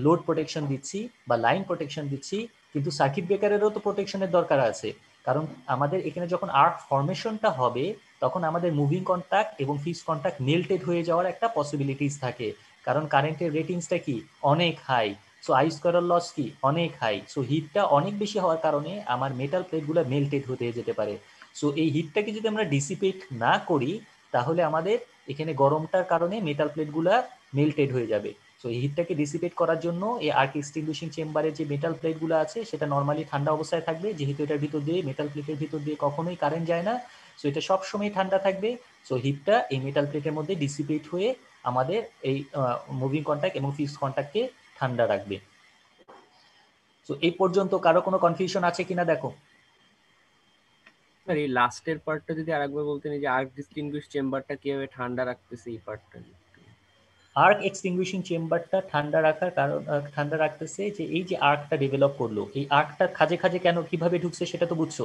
লোড প্রোটেকশন দিচ্ছি বা লাইন প্রোটেকশন দিচ্ছি, কিন্তু সার্কিট ব্রেকারেরও তো প্রোটেকশনের দরকার আছে। কারণ আমাদের এখানে যখন আর্ক ফরমেশনটা হবে তখন আমাদের মুভিং কন্ট্যাক্ট এবং ফিক্সড কন্ট্যাক্ট মেল্টেড হয়ে যাওয়ার একটা পসিবিলিটিস থাকে, কারণ কারেন্টের রেটিংসটা কি অনেক high. So I square loss কি অনেক হাই। সো হিটটা অনেক বেশি হওয়ার কারণে আমার মেটাল প্লেটগুলো মেল্টেড হতে যেতে পারে। সো এই হিটটাকে যদি আমরা ডিসিপেট না করি তাহলে আমাদের এখানে গরমটার কারণে মেটাল প্লেটগুলো মেল্টেড হয়ে যাবে। সো এই হিটটাকে ডিসিপেট করার জন্য এই আর্ক এক্সটিংগুইশিং চেম্বারে যে মেটাল প্লেটগুলো আছে সেটা নর্মালি ঠান্ডা অবস্থায় থাকবে, যেহেতু এটার ভিতর দিয়ে মেটাল প্লেটের ভিতর দিয়ে কখনোই কারেন্ট যায় না। সো এটা সবসময় ঠান্ডা থাকবে। সো হিটটা এই মেটাল প্লেটের মধ্যে ডিসিপেট হয়ে আমাদের এই মুভিং কন্ট্যাক্ট এবং ফিক্সড কন্ট্যাক্টকে ঠান্ডা রাখবে। সো এই পর্যন্ত কারো কোনো কনফিউশন আছে কিনা দেখো। স্যার এই লাস্টের পার্টটা যদি আরেকবার বলতেন, এই যে আর্ক ডিস্টিংগুইশ চেম্বারটা কিভাবে ঠান্ডা রাখতেছে এই পার্টটা। আর্ক এক্সটিংগুইশিং চেম্বারটা ঠান্ডা রাখার কারণ ঠান্ডা রাখতেছে যে এই যে আর্কটা ডেভেলপ করলো, এই আর্কটা খাজে খাজে কেন কিভাবে ঢুকছে সেটা তো বুঝছো।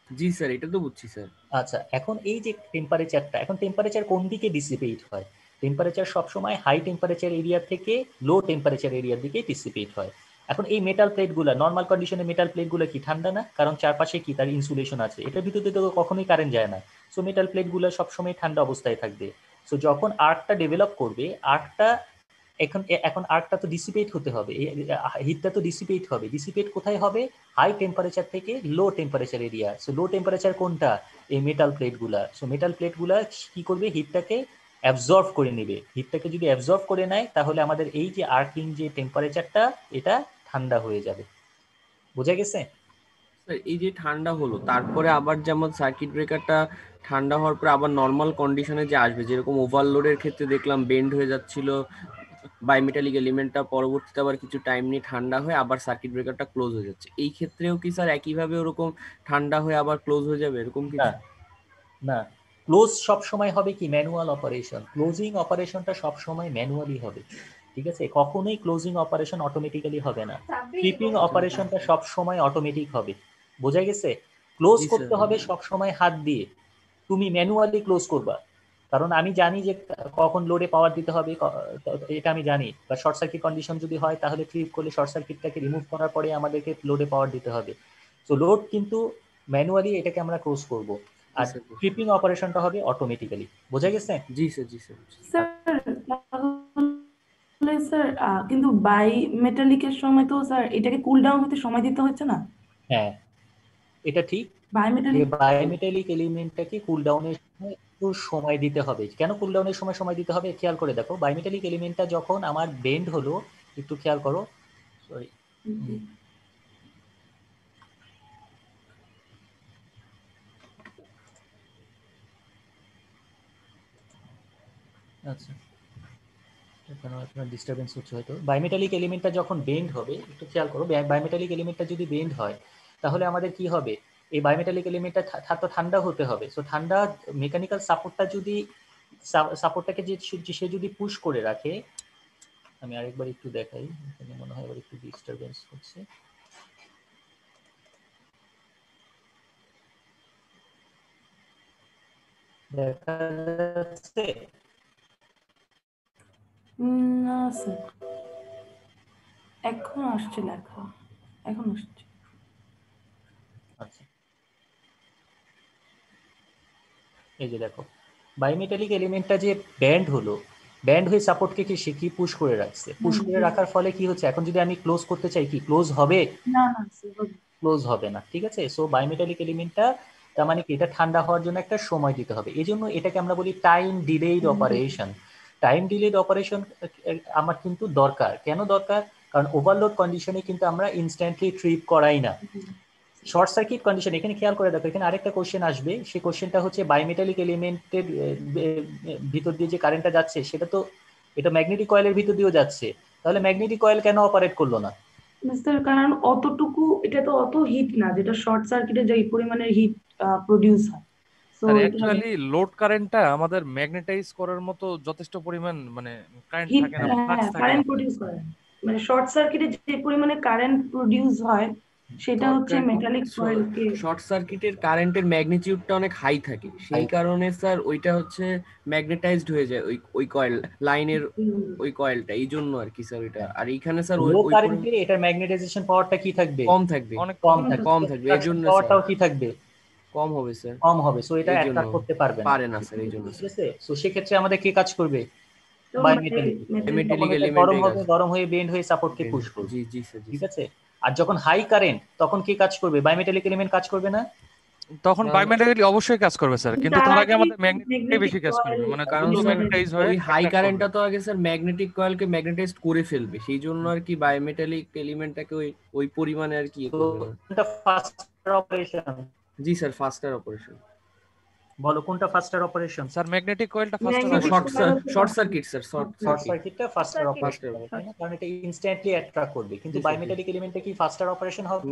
জি স্যার, এটা তো বুঝছি স্যার। আচ্ছা, এখন এই যে টেম্পারেচারটা, এখন টেম্পারেচার কোন দিকে ডিসিপেট হয়? টেম্পারেচার সবসময় হাই টেম্পারেচার এরিয়া থেকে লো টেম্পারেচার এরিয়ার দিকে ডিসিপেট হয়। এখন এই মেটাল প্লেটগুলো নর্মাল কন্ডিশনে মেটাল প্লেটগুলো কি ঠান্ডা না? কারণ চারপাশে কি তার ইনসুলেশন আছে, এটার ভিতরে তো কখনোই কারেন্ট যায় না। সো মেটাল প্লেটগুলো সবসময় ঠান্ডা অবস্থায় থাকবে। সো যখন আর্কটা ডেভেলপ করবে, আর্কটা এখন এখন আর্কটা তো ডিসিপেট হতে হবে, হিটটা তো ডিসিপেট হবে। ডিসিপেট কোথায় হবে? হাই টেম্পারেচার থেকে লো টেম্পারেচার এরিয়া। সো লো টেম্পারেচার কোনটা? এই মেটাল প্লেটগুলা। সো মেটাল প্লেটগুলা কি করবে? হিটটাকে অ্যাবজর্ব করে নেবে। হিটটাকে যদি অ্যাবজর্ব করে নেয় তাহলে আমাদের এই যে আর্কিং যে টেম্পারেচারটা এটা ঠান্ডা হয়ে যাবে। বোঝা গেছে? স্যার এই যে ঠান্ডা হলো, তারপরে আবার যেমন সার্কিট ব্রেকারটা ঠান্ডা হওয়ার পরে আবার নর্মাল কন্ডিশনে যে আসবে, যেরকম ওভারলোডের ক্ষেত্রে দেখলাম বেন্ড হয়ে যাচ্ছিল বায়োমেটালিক এলিমেন্টটা, পরবর্তীতে আবার কিছু টাইম নিয়ে ঠান্ডা হয়ে আবার সার্কিট ব্রেকারটা ক্লোজ হয়ে যাচ্ছে, এই ক্ষেত্রেও কি স্যার একইভাবে ওরকম ঠান্ডা হয়ে আবার ক্লোজ হয়ে যাবে এরকম না, কিছু? না। ক্লোজ সব সময় হবে কি ম্যানুয়াল অপারেশন। ক্লোজিং অপারেশনটা সব সময় ম্যানুয়ালি হবে, ঠিক আছে? কখনোই ক্লোজিং অপারেশন অটোমেটিক্যালি হবে না। ফ্লিপিং অপারেশনটা সব সময় অটোমেটিক হবে। বোঝা গেছে? ক্লোজ জি স্যার। করতে হবে সব সময় হাত দিয়ে, তুমি ম্যানুয়ালি ক্লোজ করবা। কারণ আমি জানি যে কখন লোডে পাওয়ার দিতে হবে, এটা আমি জানি। বা শর্ট সার্কিট কন্ডিশন যদি হয় তাহলে ট্রিপ করলে শর্ট সার্কিটটাকে রিমুভ করার পরে আমাদেরকে লোডে পাওয়ার দিতে হবে। তো লোড কিন্তু ম্যানুয়ালি এটাকে আমরা ক্লোজ করব, জি আর স্যার। ট্রিপিং অপারেশনটা হবে অটোমেটিক্যালি। বোঝা গেছে? জি স্যার। জি স্যার। স্যার তাহলে স্যার কিন্তু বাই মেটালিকের সময় তো স্যার এটাকে কুল ডাউন হতে সময় দিতে হচ্ছে না? হ্যাঁ, এটা ঠিক বাই যে মেটালিক বায়োমেটালিক এলিমেন্টটাকে কুল ডাউনের সময় একটু সময় দিতে হবে। কেন কুল ডাউনের সময় সময় দিতে হবে খেয়াল করে দেখো। বায়োমেটালিক এলিমেন্টটা যখন আমার বেন্ড হলো, একটু খেয়াল করো। সরি। আচ্ছা, এখানে আপনার ডিস্টারবেন্স হচ্ছে হয়তো। বায়োমেটালিক এলিমেন্টটা যখন বেন্ড হবে, একটু খেয়াল করো, বায়োমেটালিক এলিমেন্টটা যদি বেন্ড হয় তাহলে আমাদের কি হবে? এই বায়োমেটালিক এলিমেন্টটা তো ঠান্ডা হতে হবে। সো ঠান্ডা মেকানিক্যাল সাপোর্টটা যদি সাপোর্টটাকে যে সে যদি পুশ করে রাখে, আমি আরেকবার একটু দেখাই, এখানে মনে হয় আবার একটু ডিস্টারবেন্স হচ্ছে। দেখা যাচ্ছে? না স্যার, এখন আসছে লেখা, এখন আসছে। আচ্ছা, এই যে দেখো, বায়োমেটালিক এলিমেন্টটা যে ব্যান্ড হলো, ব্যান্ড হয়ে সাপোর্টকে কি সে কি পুশ করে রাখছে। পুশ করে রাখার ফলে কি হচ্ছে? এখন যদি আমি ক্লোজ করতে চাই, কি ক্লোজ হবে? না না স্যার, ক্লোজ হবে না, ঠিক আছে? সো বায়োমেটালিক এলিমেন্টটা তার মানে কি এটা ঠান্ডা হওয়ার জন্য একটা সময় দিতে হবে। এই জন্য এটাকে আমরা বলি time delayed operation. Time delayed operation আমার কিন্তু দরকার। কেন দরকার? কারণ ওভারলোড কন্ডিশনে কিন্তু আমরা ইনস্ট্যান্টলি ট্রিপ করাই না। শর্ট সার্কিট কন্ডিশন, এখানে খেয়াল করে দেখো, এখানে আরেকটা কোশ্চেন আসবে। সেই কোশ্চেনটা হচ্ছে বায়োমেটালিক এলিমেন্টের ভিতর দিয়ে যে কারেন্টটা যাচ্ছে সেটা তো এটা ম্যাগনেটিক কয়েলের ভিতর দিয়েও যাচ্ছে, তাহলে ম্যাগনেটিক কয়েল কেন অপারেট করলো না? স্যার কারণ অতটুকু এটা তো অত হিট না যেটা শর্ট সার্কিটে যে পরিমাণের হিট প্রডিউস হয়। সো স্যার এটা অ্যাকচুয়ালি লোড কারেন্টটা আমাদের ম্যাগনেটাইজ করার মতো যথেষ্ট পরিমাণ মানে কারেন্ট হিট, থাকে না, হ্যাঁ ফ্লাক্স থাকে না। কারেন্ট প্রডিউস করে, মানে শর্ট সার্কিটে যে পরিমাণে কারেন্ট প্রডিউস হয় সেটা হচ্ছে মেটালিক কয়েলকে শর্ট সার্কিটের কারেন্টের ম্যাগনিটিউডটা অনেক হাই থাকে, সেই কারণে স্যার ওইটা হচ্ছে ম্যাগনেটাইজড হয়ে যায় ওই কয়েল লাইনের ওই কয়েলটা, এই জন্য আর কি স্যার ওইটা। আর এইখানে স্যার লো ওই কারেন্টে এটার ম্যাগনেটাইজেশন পাওয়ারটা কি থাকবে? কম থাকবে, অনেক কম থাকবে। কম থাকবে, এই জন্য স্যার পাওয়ারটাও কি থাকবে? কম হবে স্যার, কম হবে। সো এটা এই জন্য অ্যাট্রাক্ট করতে পারবে না স্যার, এই জন্য ঠিক আছে। সো সেক্ষেত্রে আমাদের কি কাজ করবে? তো বায়োমেটালিক। মেটালিক গরম এলিমেন্টের হবে, কাজ। গরম হয়ে বেন্ড হয়ে সাপোর্টকে পুশ করবে, জি জি স্যার, জি ঠিক স্যার। আছে। আর যখন হাই কারেন্ট তখন কি কাজ করবে? বায়োমেটালিক এলিমেন্ট কাজ করবে না? তখন বায়োমেটালি অবশ্যই কাজ করবে স্যার, কিন্তু তার আগে আমাদের ম্যাগনেটিকটাই বেশি কাজ করবে, মানে কারণ দ্রুত স্যার ম্যাগনেটাইজ হয়ে ওই হাই attract কারেন্টটা করবে। তো আগে স্যার ম্যাগনেটিক কয়েলকে ম্যাগনেটাইজড করে ফেলবে, সেই জন্য আর কি বায়োমেটালিক এলিমেন্টটাকে ওই পরিমাণে আর কি তো করবে। কোনটা ফাস্টার অপারেশন? জি স্যার, ফাস্টার অপারেশন। বলো কোনটা ফাস্টার অপারেশন? স্যার ম্যাগনেটিক কয়েলটা faster short circuit sir, short সার্কিটটা ফাস্টার Faster অপারেশন হবে, তাই না? কারণ এটা ইনস্ট্যান্টলি অ্যাট্রাক্ট করবে। কিন্তু জি, স্যার, বায়োমেটালিক এলিমেন্টে কি ফাস্টার অপারেশন হবে?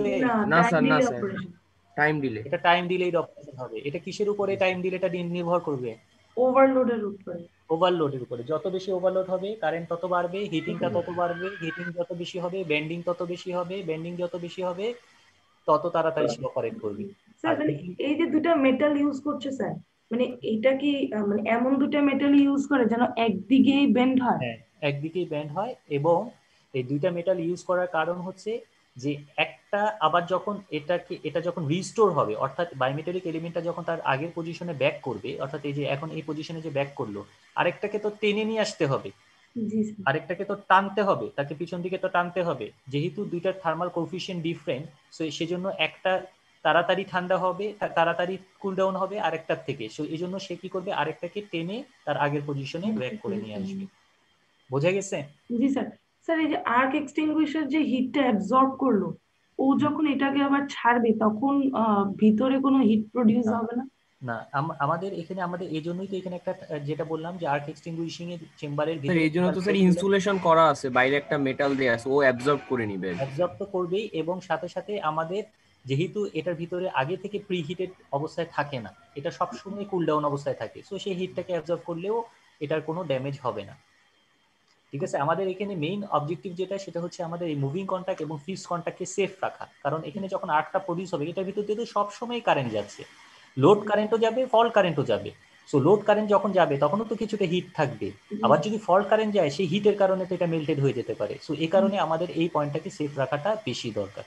না স্যার, না স্যার, টাইম ডিলে। এটা টাইম ডিলেড অপারেশন হবে। এটা কিসের উপরে টাইম ডিলেটা নির্ভর করবে? ওভারলোডের উপরে। ওভারলোডের উপরে। যত বেশি ওভারলোড হবে কারেন্ট তত বাড়বে, হিটিংটা তত বাড়বে, হিটিং যত বেশি হবে বেন্ডিং তত বেশি হবে, বেন্ডিং যত বেশি হবে তত তাড়াতাড়ি সে অপারেট করবে। স্যার আর মানে এই যে দুটা মেটাল ইউজ করছে স্যার, মানে এটা কি মানে এমন দুটা মেটাল ইউজ করে যেন একদিকেই বেন্ড হয়? হ্যাঁ, একদিকেই ব্যান্ড হয়। এবং এই দুইটা মেটাল ইউজ করার কারণ হচ্ছে যে একটা আবার যখন এটা যখন রিস্টোর হবে, অর্থাৎ বায়োমেটালিক এলিমেন্টটা যখন তার আগের পজিশনে ব্যাক করবে, অর্থাৎ এই যে এখন এই পজিশনে যে ব্যাক করলো, আরেকটাকে তো টেনে নিয়ে আসতে হবে, জি স্যার। আরেকটাকে তো টানতে হবে, তাকে পিছন দিকে তো টানতে হবে। যেহেতু দুইটার থার্মাল কোএফিসিয়েন্ট ডিফারেন্ট, সো সেজন্য একটা তাড়াতাড়ি ঠান্ডা হবে, তাড়াতাড়ি কুল ডাউন হবে আরেকটার থেকে। সো এই জন্য সে কি করবে? আরেকটাকে টেনে তার আগের পজিশনে ব্যাক করে নিয়ে আসবে। বোঝা গেছে? জি স্যার। স্যার এই যে আর্ক এক্সটিংগুইশার যে হিটটা অ্যাবজর্ব করলো, ও যখন এটাকে আবার ছাড়বে তখন ভিতরে কোনো হিট প্রডিউস না, হবে না? না, আমাদের এখানে আমাদের এই জন্যই তো এখানে একটা যেটা বললাম যে আর্ক এক্সটিংগুইশিং এর চেম্বারের স্যার ভিতরে এই জন্য তো স্যার ইনসুলেশন করা আছে, বাইরে একটা মেটাল দেয়া আছে, ও অ্যাবজর্ব করে নিবে। অ্যাবজর্ব তো করবেই, এবং সাথে সাথে আমাদের যেহেতু এটার ভিতরে আগে থেকে প্রি হিটেড অবস্থায় থাকে না, এটা সবসময় কুল ডাউন অবস্থায় থাকে, সো সেই হিটটাকে অ্যাবজর্ব করলেও এটার কোনো ড্যামেজ হবে না, ঠিক আছে। আমাদের এখানে মেইন অবজেক্টিভ যেটা, সেটা হচ্ছে আমাদের এই মুভিং কন্টাক্ট এবং ফিক্সড কন্টাক্টকে সেফ রাখা। কারণ এখানে যখন আর্কটা প্রডিউস হবে, এটার ভিতর দিয়ে তো সবসময় কারেন্ট যাচ্ছে, লোড কারেন্টও যাবে, ফল্ট কারেন্টও যাবে। সো লোড কারেন্ট যখন যাবে তখনও তো কিছুটা হিট থাকবে, আবার যদি ফল্ট কারেন্ট যায় সেই হিটের কারণে তো এটা মেল্টেড হয়ে যেতে পারে। সো এই কারণে আমাদের এই পয়েন্টটাকে সেফ রাখাটা বেশি দরকার।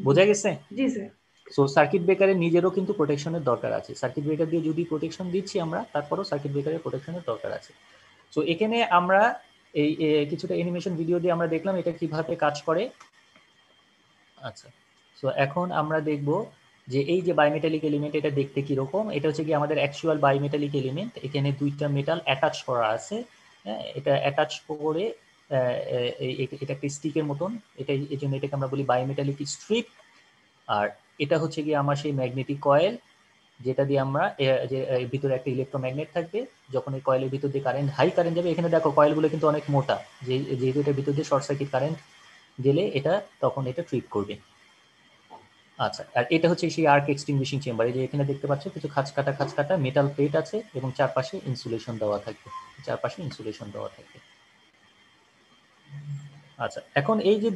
বোঝা গেছে? জি স্যার। সো সার্কিট ব্রেকারের নিজেরও কিন্তু প্রোটেকশনের দরকার আছে। সার্কিট ব্রেকার দিয়ে যদি প্রোটেকশন দিচ্ছি আমরা, তারপরেও সার্কিট ব্রেকারের প্রোটেকশনের দরকার আছে। সো এখানে আমরা এই কিছুটা অ্যানিমেশন ভিডিও দিয়ে আমরা দেখলাম এটা কিভাবে কাজ করে। আচ্ছা, সো এখন আমরা দেখব যে এই যে বায়োমেটালিক এলিমেন্ট, এটা দেখতে কিরকম। এটা হচ্ছে কি আমাদের অ্যাকচুয়াল বায়োমেটালিক এলিমেন্ট। এখানে দুইটা মেটাল অ্যাটাচ করা আছে, হ্যাঁ, এটা অ্যাটাচ করে এটা একটা স্টিকের মতন, এটা এই জন্য এটাকে আমরা বলি বায়োমেটালিক স্ট্রিপ। আর এটা হচ্ছে কি আমার সেই ম্যাগনেটিক কয়েল, যেটা দিয়ে আমরা যে ভিতরে একটা ইলেকট্রোম্যাগনেট থাকবে। যখন এই কয়েলের ভিতর দিয়ে কারেন্ট, হাই কারেন্ট যাবে, এখানে দেখো কয়েলগুলো কিন্তু অনেক মোটা, যেহেতু এটার ভিতর দিয়ে শর্ট সার্কিট কারেন্ট গেলে এটা তখন এটা ট্রিপ করবে। আচ্ছা, আর এটা হচ্ছে সেই আর্ক এক্সটিংগুইশিং চেম্বার। এই যে এখানে দেখতে পাচ্ছ কিছু খাঁজ কাটা মেটাল প্লেট আছে এবং চারপাশে ইনসুলেশন দেওয়া থাকবে, চারপাশে ইনসুলেশন দেওয়া থাকবে। আচ্ছা, এখন এই যে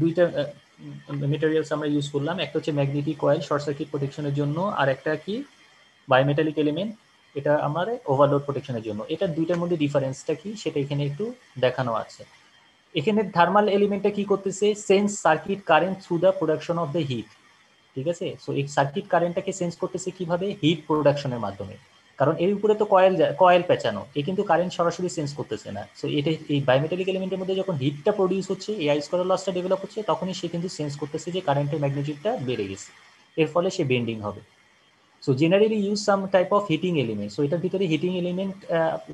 দুইটা মেটেরিয়ালস আমরা ইউজ করলাম, একটা হচ্ছে ম্যাগনেটিক কয়েল শর্ট সার্কিট প্রোটেকশনের জন্য, আর একটা কি বায়োমেটালিক এলিমেন্ট, এটা আমাদের ওভারলোড প্রোটেকশনের জন্য। এটা দুইটার মধ্যে ডিফারেন্সটা কি সেটা এখানে একটু দেখানো আছে। এখানে থার্মাল এলিমেন্টটা কি করতেছে? Sense circuit current through the production of the heat, ঠিক আছে। সো এই সার্কিট কারেন্টটাকে সেন্স করতেছে কিভাবে? হিট প্রোডাকশনের মাধ্যমে। কারণ এর উপরে তো কয়েল পেঁচানো, এ কিন্তু কারেন্ট সরাসরি সেন্স করতেছে না। সো এটা এই বায়োমেটালিক এলিমেন্টের মধ্যে যখন হিটটা প্রডিউস হচ্ছে, এই আই স্কয়ার লসটা ডেভেলপ হচ্ছে, তখনই সে কিন্তু সেন্স করতেছে যে কারেন্টের ম্যাগনিটিউডটা বেড়ে গেছে, এর ফলে সে বেন্ডিং হবে। So generally use some type of heating element. So এটার ভিতরে হিটিং এলিমেন্ট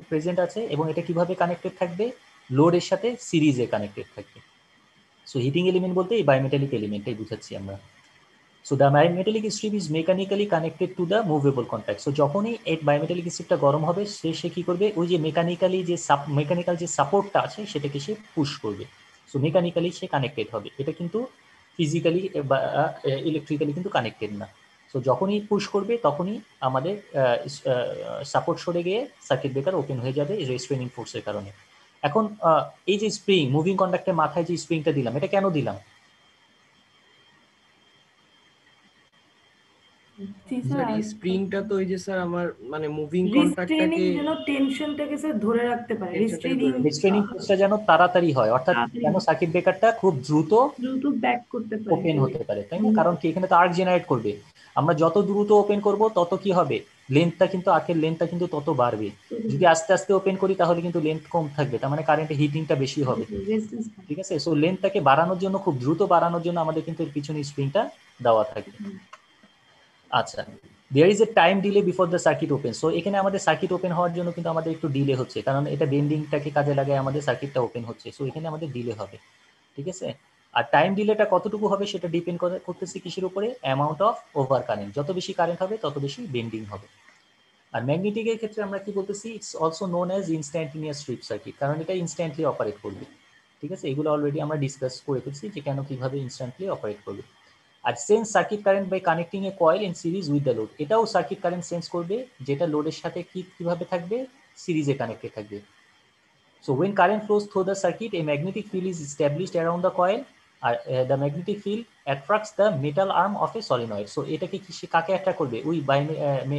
প্রেজেন্ট আছে, এবং এটা কিভাবে কানেক্টেড থাকবে? লোডের সাথে সিরিজে কানেক্টেড থাকবে। সো হিটিং এলিমেন্ট বলতে এই বায়োমেটালিক এলিমেন্টটাই বুঝাচ্ছি আমরা। So the bimetallic strip is mechanically connected to the movable contact. So যখনই এই বায়োমেটালিক স্ট্রিপটা গরম হবে, সে কি করবে? ওই যে মেকানিক্যাল যে সাপোর্টটা আছে সেটাকে সে পুশ করবে। সো মেকানিক্যালি সে কানেক্টেড হবে, এটা কিন্তু ফিজিক্যালি বা ইলেকট্রিক্যালি কিন্তু কানেক্টেড না। সো যখনই পুশ করবে তখনই আমাদের সাপোর্ট সরে গিয়ে সার্কিট ব্রেকার ওপেন হয়ে যাবে রেস্ট্রেনিং ফোর্সের কারণে। এখন এই যে স্প্রিং, মুভিং কন্ডাক্টের মাথায় যে স্প্রিংটা দিলাম, এটা কেন দিলাম? জি স্যার স্যার, এই স্প্রিংটা তো ওই যে স্যার আমার মানে মুভিং রিস্ট্রেনিং কন্ট্যাক্টটাকে যেন টেনশনটাকে স্যার ধরে রাখতে পারে, টেনশনটাকে রিস্ট্রেনিং ধরে রাখতে রিস্ট্রেনিং ফোর্সটা যেন তাড়াতাড়ি হয়, অর্থাৎ তাড়াতাড়ি যেন সার্কিট ব্রেকারটা খুব দ্রুত দ্রুত ব্যাক করতে পারে। ওপেন হতে পারে, তাই না? কারণ কি এখানে তো আর্ক জেনারেট করবে, আমরা যত দ্রুত ওপেন করব তত কি হবে, লেন্থটা কিন্তু আর্কের লেন্থটা কিন্তু তত বাড়বে। যদি আস্তে আস্তে ওপেন করি তাহলে কিন্তু লেন্থ কম থাকবে, তার মানে কারেন্টের হিটিংটা বেশি হবে, রেজিস্ট্যান্স ঠিক আছে? সো লেন্থটাকে বাড়ানোর জন্য, খুব দ্রুত বাড়ানোর জন্য আমাদের কিন্তু এর পিছনে স্প্রিংটা দেওয়া থাকবে। আচ্ছা, there is a time delay before the circuit open. So এখানে আমাদের সার্কিট ওপেন হওয়ার জন্য কিন্তু আমাদের একটু ডিলে হচ্ছে, কারণ এটা বেন্ডিংটাকে কাজে লাগায় আমাদের সার্কিটটা ওপেন হচ্ছে, সো এখানে আমাদের ডিলে হবে, ঠিক আছে? আর টাইম ডিলেটা কতটুকু হবে সেটা ডিপেন্ড করতেছে কিসের উপরে, অ্যামাউন্ট অফ ওভার কারেন্ট, যত বেশি কারেন্ট হবে তত বেশি বেন্ডিং হবে। আর ম্যাগনেটিকের ক্ষেত্রে আমরা কি বলতেছি, it's also known as instantaneous strip circuit, কারণ এটা ইনস্ট্যান্টলি অপারেট করবে, ঠিক আছে? এগুলো অলরেডি আমরা ডিসকাস করে ফেলছি যে কেন কিভাবে ইনস্ট্যান্টলি অপারেট করবে। আর sense circuit current by connecting a coil in series with the load, এটাও সার্কিট কারেন্ট সেন্স করবে, যেটা লোডের সাথে কিভাবে থাকবে, সিরিজে কানেক্টেড থাকবে। So when current flows through the circuit, a magnetic field is established around the coil. The magnetic field attracts the metal arm of a solenoid. So এটাকে কি সে কাকে অ্যাট্রাক্ট করবে, ওই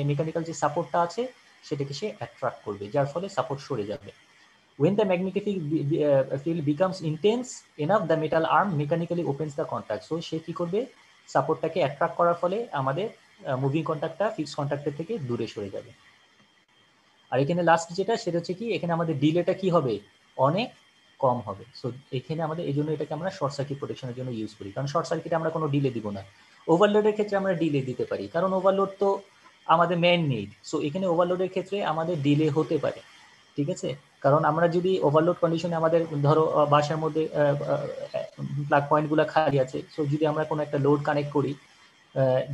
মেকানিক্যাল যে সাপোর্টটা আছে সেটাকে সে অ্যাট্রাক্ট করবে, যার ফলে সাপোর্ট সরে যাবে। When the magnetic field becomes intense enough, the metal arm mechanically opens the contact. So সে কি করবে, সাপোর্টটাকে অ্যাট্রাক্ট করার ফলে আমাদের মুভিং কন্ট্যাক্টটা ফিক্সড কন্ট্যাক্টের থেকে দূরে সরে যাবে। আর এখানে লাস্ট যেটা সেটা হচ্ছে কি, এখানে আমাদের ডিলেটা কি হবে, অনেক কম হবে। সো এখানে আমাদের এই জন্য এটাকে আমরা শর্ট সার্কিট প্রোটেকশনের জন্য ইউজ করি, কারণ শর্ট সার্কিটে আমরা কোনো ডিলে দিব না। ওভারলোডের ক্ষেত্রে আমরা ডিলে দিতে পারি, কারণ ওভারলোড তো আমাদের মেইন নিড। সো এখানে ওভারলোডের ক্ষেত্রে আমাদের ডিলে হতে পারে, ঠিক আছে? কারণ আমরা যদি ওভারলোড কন্ডিশনে আমাদের ধরো বাসার মধ্যে প্লাগ পয়েন্টগুলো খালি আছে, সো যদি আমরা কোনো একটা লোড কানেক্ট করি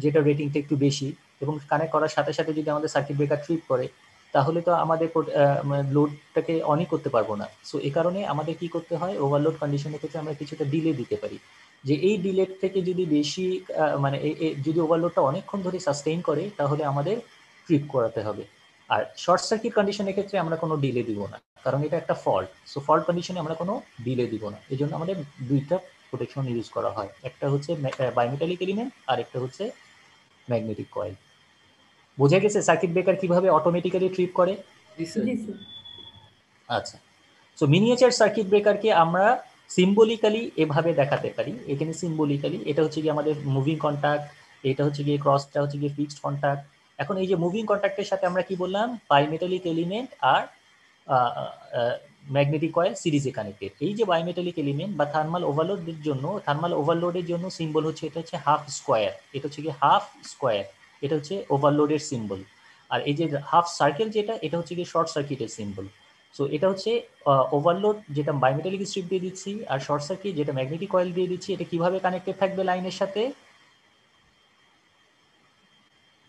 যেটা রেটিংটা একটু বেশি, এবং কানেক্ট করার সাথে সাথে যদি আমাদের সার্কিট ব্রেকার ট্রিপ করে, তাহলে তো আমাদের লোডটাকে অনই করতে পারবো না। সো এই কারণে আমাদের কি করতে হয়, ওভারলোড কন্ডিশনের ক্ষেত্রে আমরা কিছুটা ডিলে দিতে পারি, যে এই ডিলের থেকে যদি বেশি মানে যদি ওভারলোডটা অনেকক্ষণ ধরে সাস্টেইন করে তাহলে আমাদের ট্রিপ করাতে হবে। আর শর্ট সার্কিট কন্ডিশনের ক্ষেত্রে আমরা কোনো ডিলে দিব না, কারণ এটা একটা ফল্ট। সো ফল্ট কন্ডিশনে আমরা কোনো ডিলে দিব না, এই জন্য আমাদের দুইটা প্রোটেকশন ইউজ করা হয়, একটা হচ্ছে বাইমেটালিক এলিমেন্ট আর একটা হচ্ছে ম্যাগনেটিক কয়েল। বোঝা গেছে সার্কিট ব্রেকার কিভাবে অটোমেটিক্যালি ট্রিপ করে? জি স্যার। আচ্ছা, সো মিনিয়েচার সার্কিট ব্রেকারকে আমরা সিম্বলিক্যালি এভাবে দেখাতে পারি। এখানে সিম্বলিক্যালি এটা হচ্ছে কি আমাদের মুভিং কন্ট্যাক্ট, এটা হচ্ছে গিয়ে ক্রসটা হচ্ছে গিয়ে ফিক্সড কন্ট্যাক্ট। এখন এই যে মুভিং কন্ট্যাক্টের সাথে আমরা কি বললাম, বাইমেটালিক এলিমেন্ট আর ম্যাগনেটিক কয়েল সিরিজে কানেক্টেড। এই যে বাইমেটালিক এলিমেন্ট বা থার্মাল ওভারলোডের জন্য, থার্মাল ওভারলোডের জন্য সিম্বল হচ্ছে, এটা হচ্ছে হাফ স্কোয়ার, এটা হচ্ছে গিয়ে হাফ স্কোয়ার, এটা হচ্ছে ওভারলোডের সিম্বল। আর এই যে হাফ সার্কেল যেটা, এটা হচ্ছে গিয়ে শর্ট সার্কিটের সিম্বল। সো এটা হচ্ছে ওভারলোড যেটা বাইমেটালিক স্ট্রিপ দিয়ে দিচ্ছি, আর শর্ট সার্কিট যেটা ম্যাগনেটিক কয়েল দিয়ে দিচ্ছি, এটা কিভাবে কানেক্টেড থাকবে লাইনের সাথে,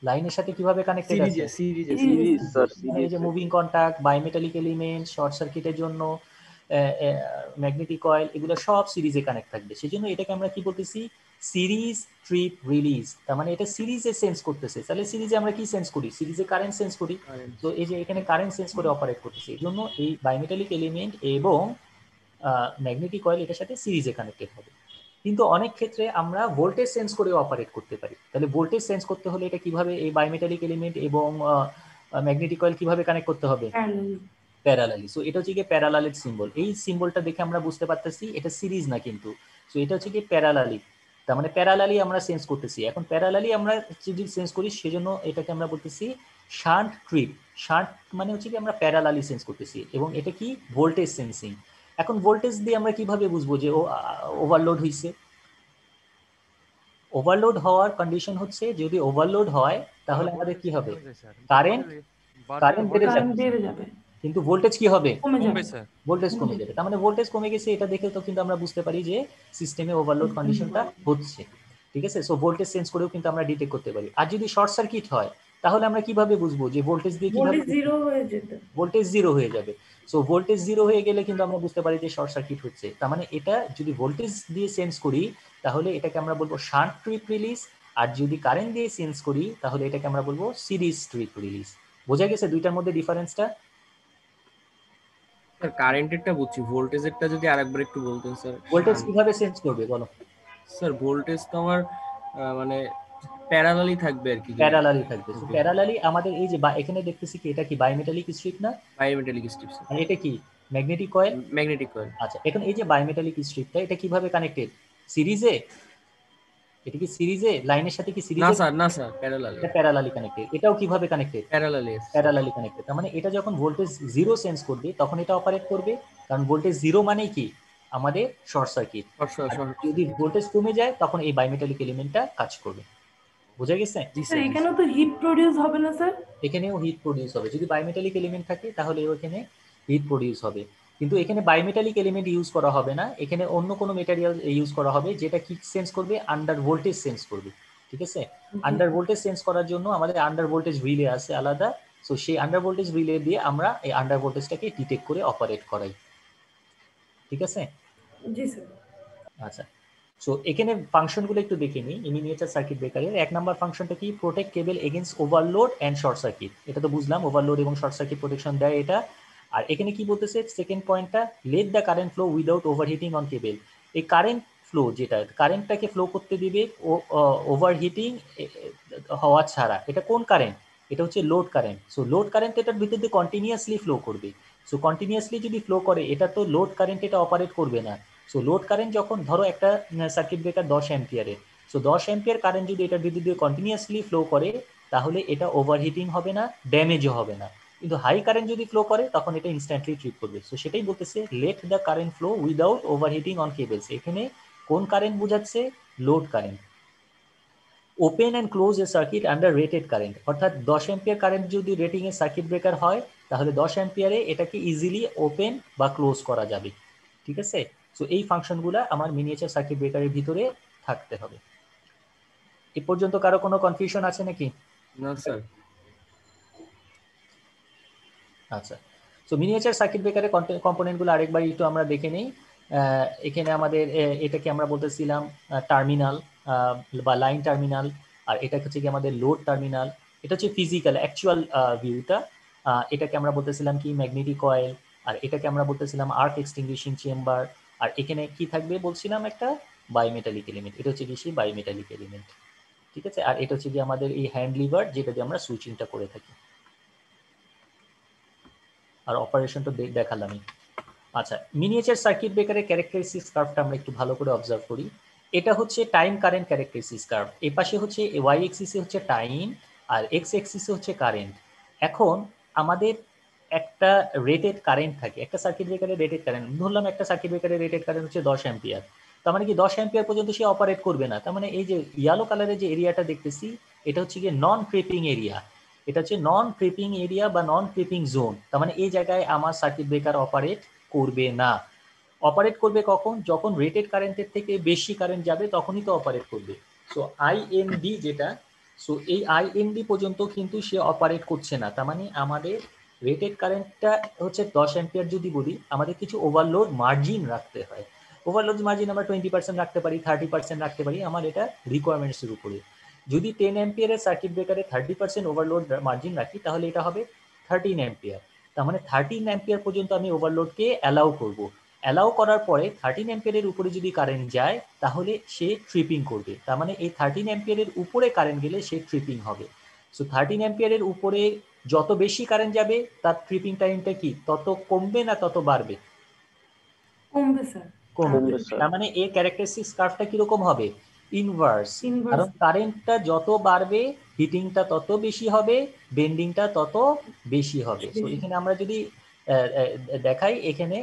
লাইনের সাথে কিভাবে কানেক্টেড আছে, সিরিজ স্যার, এই যে মুভিং কন্ট্যাক্ট, বাইমেটালিক এলিমেন্ট, শর্ট সার্কিটের জন্য ম্যাগনেটিক কয়েল, এগুলো সব সিরিজে কানেক্ট থাকবে। সেজন্য এটাকে আমরা কি বলতেছি, সিরিজ ট্রিপ রিলিজ। তার মানে এটা সিরিজে সেন্স করতেছে। তাহলে সিরিজে আমরা কি সেন্স করি, সিরিজে কারেন্ট সেন্স করি। তো এই যে এখানে কারেন্ট সেন্স করে অপারেট করতেছে, এই জন্য এই বাইমেটালিক এলিমেন্ট এবং ম্যাগনেটিক কয়েল এটার সাথে সিরিজে কানেক্টেড হবে। কিন্তু অনেক ক্ষেত্রে আমরা ভোল্টেজ সেন্স করে অপারেট করতে পারি। তাহলে ভোল্টেজ সেন্স করতে হলে এটা কিভাবে, এই বাইমেটালিক এলিমেন্ট এবং ম্যাগনেটিক কয়েল কিভাবে কানেক্ট করতে হবে, প্যারালালি। সো এটা হচ্ছে গিয়ে প্যারালালের সিম্বল। এই সিম্বলটা দেখে আমরা বুঝতে পারতেছি এটা সিরিজ না কিন্তু। সো এটা হচ্ছে গিয়ে প্যারালালি, তার মানে প্যারালালি আমরা সেন্স করতেছি। এখন প্যারালালি আমরা যদি সেন্স করি, সেজন্য এটাকে আমরা বলতেছি শান্ট ট্রিপ। শান্ট মানে হচ্ছে কি আমরা প্যারালালি সেন্স করতেছি, এবং এটা কি ভোল্টেজ সেন্সিং। এখন ভোল্টেজ দিয়ে আমরা কিভাবে বুঝবো যে ও ওভারলোড হয়েছে? ওভারলোড হওয়ার কন্ডিশন হচ্ছে, যদি ওভারলোড হয় তাহলে আমাদের কি হবে, কারেন্ট বেড়ে যাবে, কিন্তু ভোল্টেজ কি হবে, ভোল্টেজ কমে যাবে। তার মানে ভোল্টেজ কমে গেছে, এটা দেখে তো কিন্তু আমরা বুঝতে পারি যে সিস্টেমে ওভারলোড কন্ডিশনটা হচ্ছে, ঠিক আছে? সো ভোল্টেজ সেন্স করেও কিন্তু আমরা ডিটেক্ট করতে পারি। আর যদি শর্ট সার্কিট হয় তাহলে আমরা কিভাবে বুঝবো যে ভোল্টেজ দিয়ে কিভাবে, ভোল্টেজ জিরো হয়ে যাবে। সো ভোল্টেজ জিরো হয়ে গেলে কিন্তু আমরা বুঝতে পারি যে শর্ট সার্কিট হচ্ছে। তার মানে এটা যদি ভোল্টেজ দিয়ে সেন্স করি তাহলে এটাকে আমরা বলবো শান্ট ট্রিপ রিলিজ, আর যদি কারেন্ট দিয়ে সেন্স করি তাহলে এটাকে আমরা বলবো সিরিজ ট্রিপ রিলিজ। বোঝা গেছে দুইটার মধ্যে ডিফারেন্সটা? স্যার কারেন্টেরটা বুঝছি, ভোল্টেজেরটা যদি আরেকবার একটু বলতেন স্যার। ভোল্টেজ কিভাবে সেন্স করবে বলো? স্যার ভোল্টেজ তো আমার মানে প্যারালালি থাকবে আর কি, প্যারালালি থাকবে। তো Okay. প্যারালালি আমাদের এই যে এখানে দেখতেছি কি এটা কি বায়োমেটালিক স্ট্রিপ না, বায়োমেটালিক স্ট্রিপস, আর এটা কি ম্যাগনেটিক কয়েল। Magnetic coil. আচ্ছা, এখন এই যে বায়োমেটালিক স্ট্রিপটা এটা কিভাবে কানেক্টেড, সিরিজে? এটা কি সিরিজে, লাইনের সাথে কি না সিরিজে? স্যার, না স্যার, প্যারালালি, এটা প্যারালালি কানেক্টেড। এটাও কিভাবে কানেক্টেড? প্যারালালি। Parallelly connected. তার মানে এটা যখন ভোল্টেজ জিরো সেন্স করবে তখন এটা অপারেট করবে, কারণ ভোল্টেজ জিরো মানেই কি আমাদের শর্ট সার্কিট। আর যদি ভোল্টেজ কমে যায় তখন এই বায়োমেটালিক এলিমেন্টটা কাজ করবে। বোঝা গেছে? জি স্যার স্যার। এখানেও তো হিট প্রডিউস হবে না স্যার? এখানেও হিট প্রডিউস হবে, যদি বায়োমেটালিক এলিমেন্ট থাকে তাহলে এখানে হিট প্রডিউস হবে। কিন্তু এখানে বায়োমেটালিক এলিমেন্ট ইউজ করা হবে না, এখানে অন্য কোনো মেটেরিয়াল ইউজ করা হবে যেটা কি সেন্স করবে, আন্ডার ভোল্টেজ সেন্স করবে। ঠিক আছে, আন্ডার ভোল্টেজ সেন্স করার জন্য আমাদের আন্ডার ভোল্টেজ রিলে আছে আলাদা। সো সেই আন্ডার ভোল্টেজ রিলে দিয়ে আমরা এই আন্ডার ভোল্টেজটাকে ডিটেক্ট করে অপারেট করাই। ঠিক আছে? জি স্যার। আচ্ছা, সো এখানে ফাংশনগুলো একটু দেখে নিই মিনিয়েচার সার্কিট ব্রেকারের। 1 নাম্বার ফাংশনটা কি, protect cable against overload and short circuit. এটা তো বুঝলাম, ওভারলোড এবং শর্ট সার্কিট প্রোটেকশন দেয় এটা। আর এখানে কি বলতেছে সেকেন্ড পয়েন্টটা, let the current flow without overheating on cable. এই কারেন্ট ফ্লো যেটা কারেন্টটাকে ফ্লো করতে দিবে ওভারহিটিং হওয়া ছাড়া। এটা কোন কারেন্ট? এটা হচ্ছে load current. So load current এটার ভিতর দিয়ে কন্টিনিউয়াসলি ফ্লো করবে। সো কন্টিনিউয়াসলি যদি ফ্লো করে এটা তো লোড কারেন্ট এটা অপারেট করবে না। সো লোড কারেন্ট যখন ধরো একটা সার্কিট ব্রেকার 10 অ্যাম্পিয়ারের, সো 10 অ্যাম্পিয়ার কারেন্ট যদি এটার ভিতর দিয়ে কন্টিনিউয়াসলি ফ্লো করে তাহলে এটা ওভারহিটিং হবে না, ড্যামেজও হবে না। কিন্তু হাই কারেন্ট যদি ফ্লো করে তখন এটা ইনস্ট্যান্টলি ট্রিপ করবে। সো সেটাই বলতেছে late the current flow without overheating on cables. এখানে কোন কারেন্ট বোঝাচ্ছে? Load current. Open and close A circuit under rated current, অর্থাৎ 10 অ্যাম্পিয়ার কারেন্ট যদি রেটিং এ সার্কিট ব্রেকার হয় তাহলে 10 অ্যাম্পিয়ারে এটাকে ইজিলি ওপেন বা ক্লোজ করা যাবে। ঠিক আছে, সো এই ফাংশনগুলো আমার মিনিয়েচার সার্কিট ব্রেকারের ভিতরে থাকতে হবে। এ পর্যন্ত কারো কোনো কনফিউশন আছে নাকি? না স্যার। আচ্ছা, সো মিনিয়েচার সার্কিট ব্রেকারের কম্পোনেন্টগুলো আরেকবার একটু আমরা দেখে নেই। এখানে আমাদের এটাকে আমরা বলতেছিলাম টার্মিনাল বা লাইন টার্মিনাল, আর এটা হচ্ছে কি আমাদের লোড টার্মিনাল। এটা হচ্ছে ফিজিক্যাল অ্যাকচুয়াল ভিউটা। এটাকে আমরা বলতেছিলাম কি ম্যাগনেটিক কয়েল, আর এটাকে আমরা বলতেছিলাম আর্ক এক্সটিংগুইশিং চেম্বার। আর এখানে কি থাকবে বলছিলাম একটা বায়োমেটালিক এলিমেন্ট, এটা হচ্ছে কি সেই বায়োমেটালিক এলিমেন্ট। ঠিক আছে, আর এটা হচ্ছে কি আমাদের এই হ্যান্ড লিভার যেটা দিয়ে আমরা সুইচিংটা করে থাকি, আর অপারেশনটা দেখালামই। আচ্ছা, মিনিয়েচার সার্কিট ব্রেকারের ক্যারেক্টারিস্টিক্স কার্ভটা আমরা একটু ভালো করে অবজার্ভ করি। এটা হচ্ছে টাইম কারেন্ট ক্যারেক্টারিস্টিক্স কার্ভ। এই পাশে হচ্ছে ওয়াই এক্সিসে হচ্ছে টাইম, আর এক্স এক্সিসে হচ্ছে কারেন্ট। এখন আমাদের একটা রেটেড কারেন্ট থাকে, একটা সার্কিট ব্রেকারের রেটেড কারেন্ট ধরলাম, একটা সার্কিট ব্রেকারের রেটেড কারেন্ট হচ্ছে 10 অ্যাম্পিয়ার। তার মানে কি 10 অ্যাম্পিয়ার পর্যন্ত সে অপারেট করবে না। তার মানে এই যে ইয়েলো কালারের যে এরিয়াটা দেখতেছি এটা হচ্ছে গিয়ে নন ট্রিপিং এরিয়া। এটা হচ্ছে নন ট্রিপিং এরিয়া বা নন ট্রিপিং জোন। তার মানে এই জায়গায় আমার সার্কিট ব্রেকার অপারেট করবে না। অপারেট করবে কখন? যখন রেটেড কারেন্টের থেকে বেশি কারেন্ট যাবে তখনই তো অপারেট করবে। সো আইএনডি যেটা, সো এই আইএনডি পর্যন্ত কিন্তু সে অপারেট করছে না। তার মানে আমাদের রেটেড কারেন্টটা হচ্ছে 10 অ্যাম্পিয়ার যদি বলি, আমাদের কিছু ওভারলোড মার্জিন রাখতে হয়। ওভারলোড মার্জিন আমরা 20% রাখতে পারি, 30% রাখতে পারি, আমার এটা রিকোয়ারমেন্টসের উপরে। যদি 10 অ্যাম্পিয়ারের সার্কিট ব্রেকারে 30% ওভারলোড মার্জিন রাখি তাহলে এটা হবে 13 অ্যাম্পিয়ার। তার মানে 13 অ্যাম্পিয়ার পর্যন্ত আমি ওভারলোডকে অ্যালাউ করব। অ্যালাউ করার পরে 13 অ্যাম্পিয়ারের উপরে যদি কারেন্ট যায় তাহলে সে ট্রিপিং করবে। তার মানে এই 13 অ্যাম্পিয়ারের উপরে কারেন্ট গেলে সে ট্রিপিং হবে। সো 13 অ্যাম্পিয়ারের উপরে যত বেশি কারেন্ট যাবে তার ট্রিপিং টাইমটা কি তত কমবে না তত বাড়বে? কমবে স্যার। কমবে। তার মানে এর ক্যারেক্টারিস্টিক্স কার্ভটা কিরকম হবে? ইনভার্স। কারণ কারেন্টটা যত বাড়বে হিটিংটা তত বেশি হবে, বেন্ডিংটা তত বেশি হবে। সো এখানে আমরা যদি দেখাই এখানে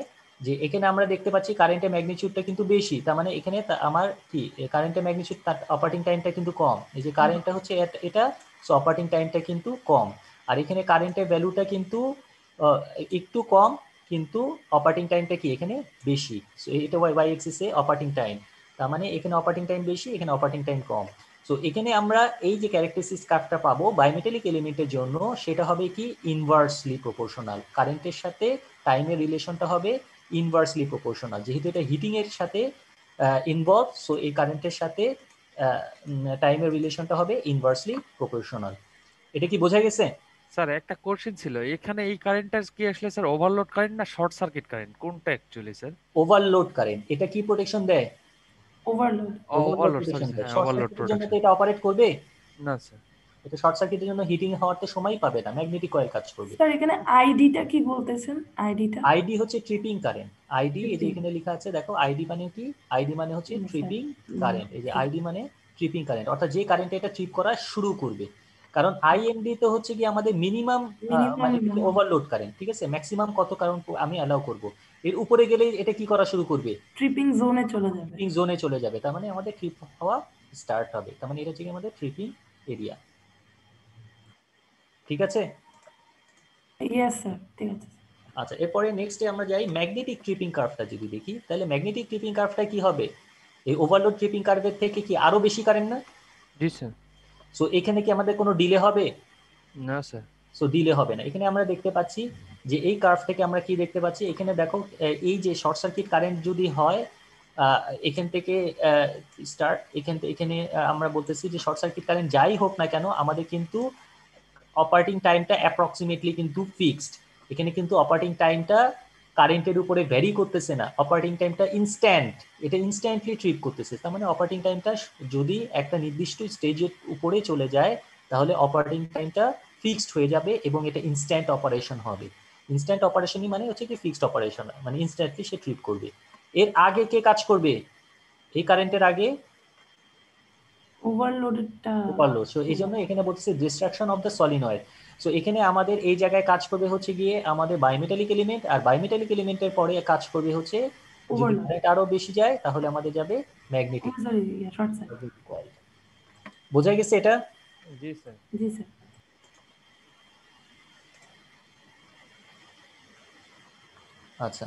যে এখানে আমরা দেখতে পাচ্ছি কারেন্টের ম্যাগনিটিউডটা কিন্তু বেশি। তার মানে এখানে আমার কি কারেন্টের ম্যাগনিটিউড, তার অপারেটিং টাইমটা কিন্তু কম। এই যে কারেন্টটা হচ্ছে এটা, সো অপারেটিং টাইমটা কিন্তু কম। আর এখানে কারেন্টের ভ্যালুটা কিন্তু একটু কম, কিন্তু অপারেটিং টাইমটা কি এখানে বেশি। সো এটা ওয়াই এক্সিসে অপারেটিং টাইম, তার মানে এখানে অপারেটিং টাইম বেশি, এখানে অপারেটিং টাইম কম। সো এখানে আমরা এই যে ক্যারেক্টারিস্টিক্স কার্ভটা পাবো বায়োমেটালিক এলিমেন্টের জন্য সেটা হবে কি ইনভার্সলি প্রপোর্শনাল। কারেন্টের সাথে টাইমের রিলেশনটা হবে ইনভার্সলি প্রপোর্শনাল। যেহেতু এটা হিটিং এর সাথে ইনভলভ, সো এই কারেন্টের সাথে টাইমের রিলেশনটা হবে ইনভার্সলি প্রপোর্শনাল। এটা কি বোঝা গেছে? স্যার একটা কোশ্চেন ছিল, এখানে এই কারেন্টটা কি আসলে স্যার ওভারলোড কারেন্ট না শর্ট সার্কিট কারেন্ট, কোনটা অ্যাকচুয়ালি স্যার? Overload current. এটা কি প্রোটেকশন দেয়? ওভারলোড। ওভারলোড, সরি প্রোটেকশন দেয়। হ্যাঁ শর্ট ওভারলোড সার্কিটের জন্য তো প্রোটেকশন। এটা অপারেট করবে। না স্যার। এটা শর্ট সার্কিটের জন্য হিটিং হওয়াতে সময় পাবে না, ম্যাগনেটিক কয়েল কাজ করবে। স্যার এখানে আইডিটা কি বলতেছেন? আইডিটা আইডি হচ্ছে ট্রিপিং কারেন্ট। আইডি এই যে ট্রিপিং। এখানে লেখা আছে দেখো, আইডি মানে কি? আইডি মানে হচ্ছে স্যার ট্রিপিং কারেন্ট। এই যে আইডি মানে ট্রিপিং কারেন্ট, অর্থাৎ যে কারেন্টে এটা ট্রিপ করা শুরু করবে। কারণ আইএমডি তো হচ্ছে কি আমাদের মিনিমাম মিনিমাম মানে ওভারলোড কারেন্ট, ঠিক আছে? ম্যাক্সিমাম কত কারণ আমি অ্যালাউ করব, এর উপরে গেলেই এটা কি করা শুরু করবে? ট্রিপিং জোনে চলে যাবে। ট্রিপিং জোনে চলে যাবে, তার মানে আমাদের ট্রিপ হওয়া স্টার্ট হবে, তার মানে এটা হচ্ছে কি আমাদের ট্রিপিং এরিয়া। ঠিক আছে? ইয়েস স্যার, ঠিক আছে। আচ্ছা, এরপরে নেক্সটে আমরা যাই ম্যাগনেটিক ট্রিপিং কার্ভটা যদি দেখি, তাহলে ম্যাগনেটিক ট্রিপিং কার্ভটা কি হবে? এই ওভারলোড ট্রিপিং কার্ভের থেকে কি আরো বেশি কারেন্ট না? জি স্যার। সো এখানে কি আমাদের কোনো ডিলে হবে? না স্যার। সো ডিলে হবে না। এখানে আমরা দেখতে পাচ্ছি যে এই কার্ভ থেকে আমরা কি দেখতে পাচ্ছি, এখানে দেখো এই যে শর্ট সার্কিট কারেন্ট যদি হয় এখান থেকে স্টার্ট, এখানে আমরা বলতেছি যে শর্ট সার্কিট কারেন্ট যাই হোক না কেন আমাদের কিন্তু অপারেটিং টাইমটা অ্যাপ্রক্সিমেটলি কিন্তু ফিক্সড। এখানে কিন্তু অপারেটিং টাইমটা কারেন্টের উপরে ভ্যারি করতেছে না, অপারেটিং টাইমটা ইনস্ট্যান্ট, এটা ইনস্ট্যান্টলি ট্রিপ করতেছে। তার মানে অপারেটিং টাইমটা যদি একটা নির্দিষ্ট স্টেজের উপরে চলে যায় তাহলে অপারেটিং টাইমটা ফিক্সড হয়ে যাবে এবং এটা ইনস্ট্যান্ট অপারেশন হবে। ইনস্ট্যান্ট অপারেশনই মানে হচ্ছে কি ফিক্সড অপারেশন, মানে ইনস্ট্যান্টলি সে ট্রিপ করবে। এর আগে কে কাজ করবে? এই কারেন্টের আগে ওভারলোডেডটা ওভারলোড। সো এই জন্য এখানে বলতেছে destruction of the solenoid. So এখানে আমাদের এই জায়গায় কাজ করবে হচ্ছে গিয়ে আমাদের বায়োমেটালিক এলিমেন্ট, আর বায়োমেটালিক এলিমেন্টের পরে কাজ করবে হচ্ছে যদি ওভারলোড। কারেন্ট আরো বেশি যায় তাহলে আমাদের যাবে magnetic sorry, short circuit. Coil. বোঝা গেছে এটা? জি স্যার। জি স্যার। আচ্ছা,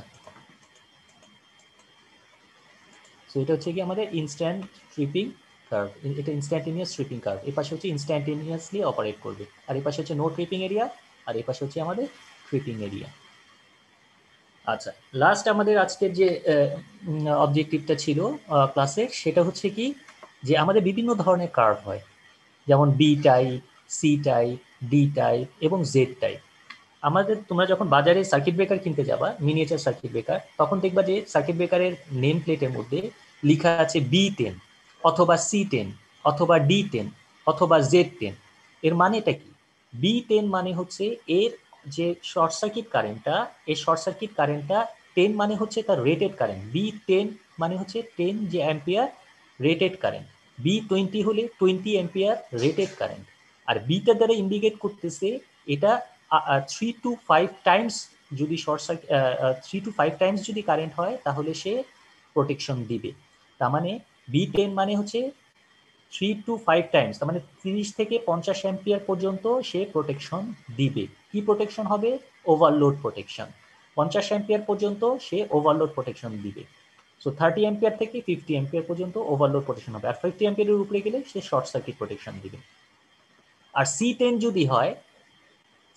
সো এটা হচ্ছে কি আমাদের ইনস্ট্যান্ট ট্রিপিং কার্ভ, এটা ইনস্ট্যান্টেনিয়াস ট্রিপিং কার্ভ। এই পাশে হচ্ছে ইনস্ট্যান্টেনিয়াসলি অপারেট করবে, আর এই পাশে হচ্ছে নো ট্রিপিং এরিয়া, আর এই পাশে হচ্ছে আমাদের ট্রিপিং এরিয়া। আচ্ছা, লাস্ট আমাদের আজকের যে অবজেক্টিভটা ছিল ক্লাসের, সেটা হচ্ছে কি যে আমাদের বিভিন্ন ধরনের কার্ভ হয়, যেমন B type, C type, D type এবং জেড টাইপ। আমাদের তোমরা যখন বাজারে সার্কিট ব্রেকার কিনতে যাবা, মিনিয়েচার সার্কিট ব্রেকার, তখন দেখবা যে সার্কিট ব্রেকারের নেম প্লেটের মধ্যে লেখা আছে B10 অথবা C10 অথবা D10 অথবা Z10। এর মানেটা কি? B10 মানে হচ্ছে এর যে শর্ট সার্কিট কারেন্টটা, এই শর্ট সার্কিট কারেন্টটা 10 মানে হচ্ছে তার রেটেড কারেন্ট, B10 মানে হচ্ছে 10 যে অ্যাম্পিয়ার রেটেড কারেন্ট, B20 হলে 20 অ্যাম্পিয়ার রেটেড কারেন্ট। আর বিটা দ্বারা ইন্ডিকেট করতেছে এটা 3 to 5 টাইমস যদি শর্ট সার্কিট 3 to 5 টাইমস যদি কারেন্ট হয় তাহলে সে প্রোটেকশন দিবে। তার মানে B10 মানে হচ্ছে 3 to 5 টাইমস, তার মানে 30 থেকে 50 অ্যাম্পিয়ার পর্যন্ত সে প্রোটেকশন দিবে। কি প্রোটেকশন হবে? Overload protection. 50 অ্যাম্পিয়ার পর্যন্ত সে ওভারলোড প্রোটেকশন দিবে। সো 30 অ্যাম্পিয়ার থেকে 50 অ্যাম্পিয়ার পর্যন্ত ওভারলোড প্রোটেকশন হবে, আর 50 অ্যাম্পিয়ারের উপরে গেলে সে শর্ট সার্কিট প্রোটেকশন দিবে। আর C10 যদি হয়,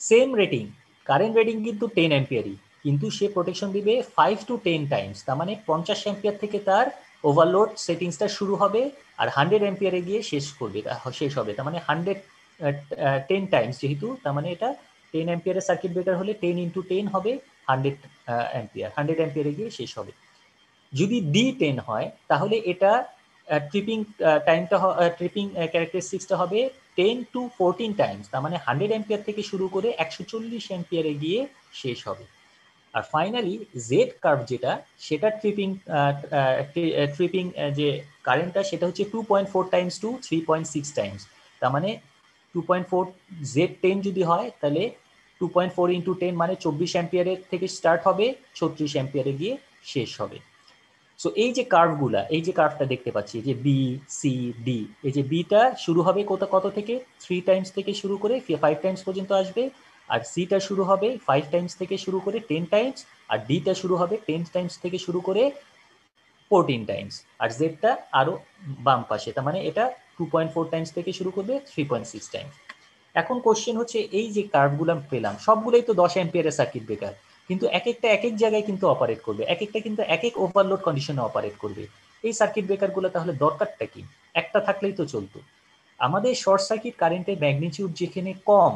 সেম রেটিং, কারেন্ট রেটিং কিন্তু 10 অ্যাম্পিয়ারই, কিন্তু সে প্রোটেকশন দিবে 5 to 10 টাইমস। তার মানে 50 অ্যাম্পিয়ার থেকে তার ওভারলোড সেটিংসটা শুরু হবে আর 100 অ্যাম্পিয়ারে গিয়ে শেষ হবে। তার মানে 10 টাইমস যেহেতু, তার মানে এটা 10 অ্যাম্পিয়ারের সার্কিট ব্রেকার হলে 10 into 10 হবে 100 অ্যাম্পিয়ার, 100 অ্যাম্পিয়ারে গিয়ে শেষ হবে। যদি D10 হয় তাহলে এটা ট্রিপিং টাইমটা, ট্রিপিং ক্যারেক্টারিস্টিক্সটা হবে 10 to 14 টাইমস, তার মানে 100 অ্যাম্পিয়ার থেকে শুরু করে 140 অ্যাম্পিয়ারে গিয়ে শেষ হবে। আর ফাইনালি জেড কার্ভ যেটা, সেটা ট্রিপিং যে কারেন্টটা সেটা হচ্ছে 2.4 টাইমস টু 3.6 টাইমস। তার মানে 2.4 Z10 যদি হয় তাহলে 2.4 into 10 মানে 24 অ্যাম্পিয়ারের থেকে স্টার্ট হবে, 36 অ্যাম্পিয়ারে গিয়ে শেষ হবে। সো এই যে কার্ভগুলা, এই যে কার্ভটা দেখতে পাচ্ছি যে বি, সি, ডি, এই যে বিটা শুরু হবে কত থেকে 3 টাইমস থেকে শুরু করে 5 টাইমস পর্যন্ত আসবে, আর সিটা শুরু হবে 5 টাইমস থেকে শুরু করে 10 টাইমস, আর ডিটা শুরু হবে 10 টাইমস থেকে শুরু করে 14 টাইমস, আর জেডটা আরো বাম পাশে, তার মানে এটা 2.4 টাইমস থেকে শুরু করবে 3.6 টাইমস। এখন কোশ্চেন হচ্ছে এই যে কার্ভগুলো পেলাম সবগুলোই তো 10 অ্যাম্পিয়ারের সার্কিট ব্রেকার, কিন্তু এক একটা এক এক জায়গায় কিন্তু অপারেট করবে, এক একটা কিন্তু এক এক ওভারলোড কন্ডিশনে অপারেট করবে। এই সার্কিট ব্রেকারগুলো তাহলে দরকারটা কি? একটা থাকলেই তো চলতো। আমাদের শর্ট সার্কিট কারেন্টের ম্যাগনিটিউড যেখানে কম,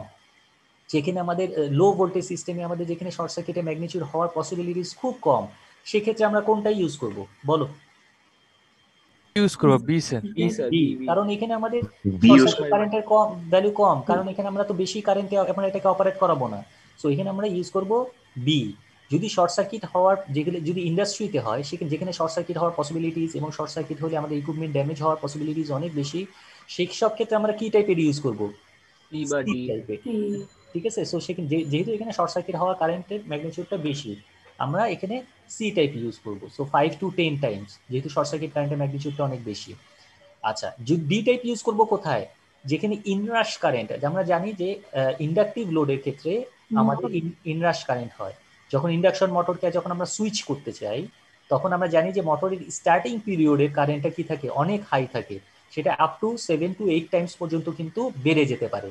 যেখানে আমাদের লো ভোল্টেজ সিস্টেমে আমাদের যেখানে শর্ট সার্কিটের ম্যাগনিটিউড হওয়ার পসিবিলিটিস খুব কম, সেক্ষেত্রে আমরা কোনটা ইউজ করব বলো? ইউজ করবো B sir? B sir, B, B. কারণ এখানে আমাদের বি শর্ট ইউজ সার্কিট কারেন্টের কম ভ্যালু কম, কারণ এখানে আমরা তো বেশি কারেন্টে আমরা এটাকে অপারেট করাবো না। সো এখানে আমরা ইউজ করব বি। যদি শর্ট সার্কিট হওয়ার যেগুলো যদি ইন্ডাস্ট্রিতে হয় সেখানে যেখানে শর্ট সার্কিট হওয়ার পসিবিলিটিস এবং শর্ট সার্কিট হলে আমাদের ইকুইপমেন্ট ড্যামেজ হওয়ার পসিবিলিটিস অনেক বেশি, সেই সব ক্ষেত্রে আমরা কি টাইপের ইউজ করব? সি বা সি ডি। টাইপের। ঠিক আছে, সো সেখানে যেহেতু এখানে শর্ট সার্কিট হওয়ার কারেন্টের ম্যাগনিটিউডটা বেশি, আমরা এখানে সি টাইপ ইউজ করব। সো 5 to 10 টাইমস, যেহেতু শর্ট সার্কিট কারেন্টের ম্যাগনিটিউডটা অনেক বেশি। আচ্ছা, ডি টাইপ ইউজ করব কোথায়? যেখানে ইনরাশ কারেন্ট, আমরা জানি যে ইন্ডাকটিভ লোডের ক্ষেত্রে আমাদের ইনরাশ কারেন্ট হয়। যখন ইন্ডাকশন মোটরকে যখন আমরা সুইচ করতে চাই, তখন আমরা জানি যে মোটরের স্টার্টিং পিরিয়ডের কারেন্টটা কি থাকে, অনেক হাই থাকে, সেটা আপ টু 7 to 8 টাইমস পর্যন্ত কিন্তু বেড়ে যেতে পারে।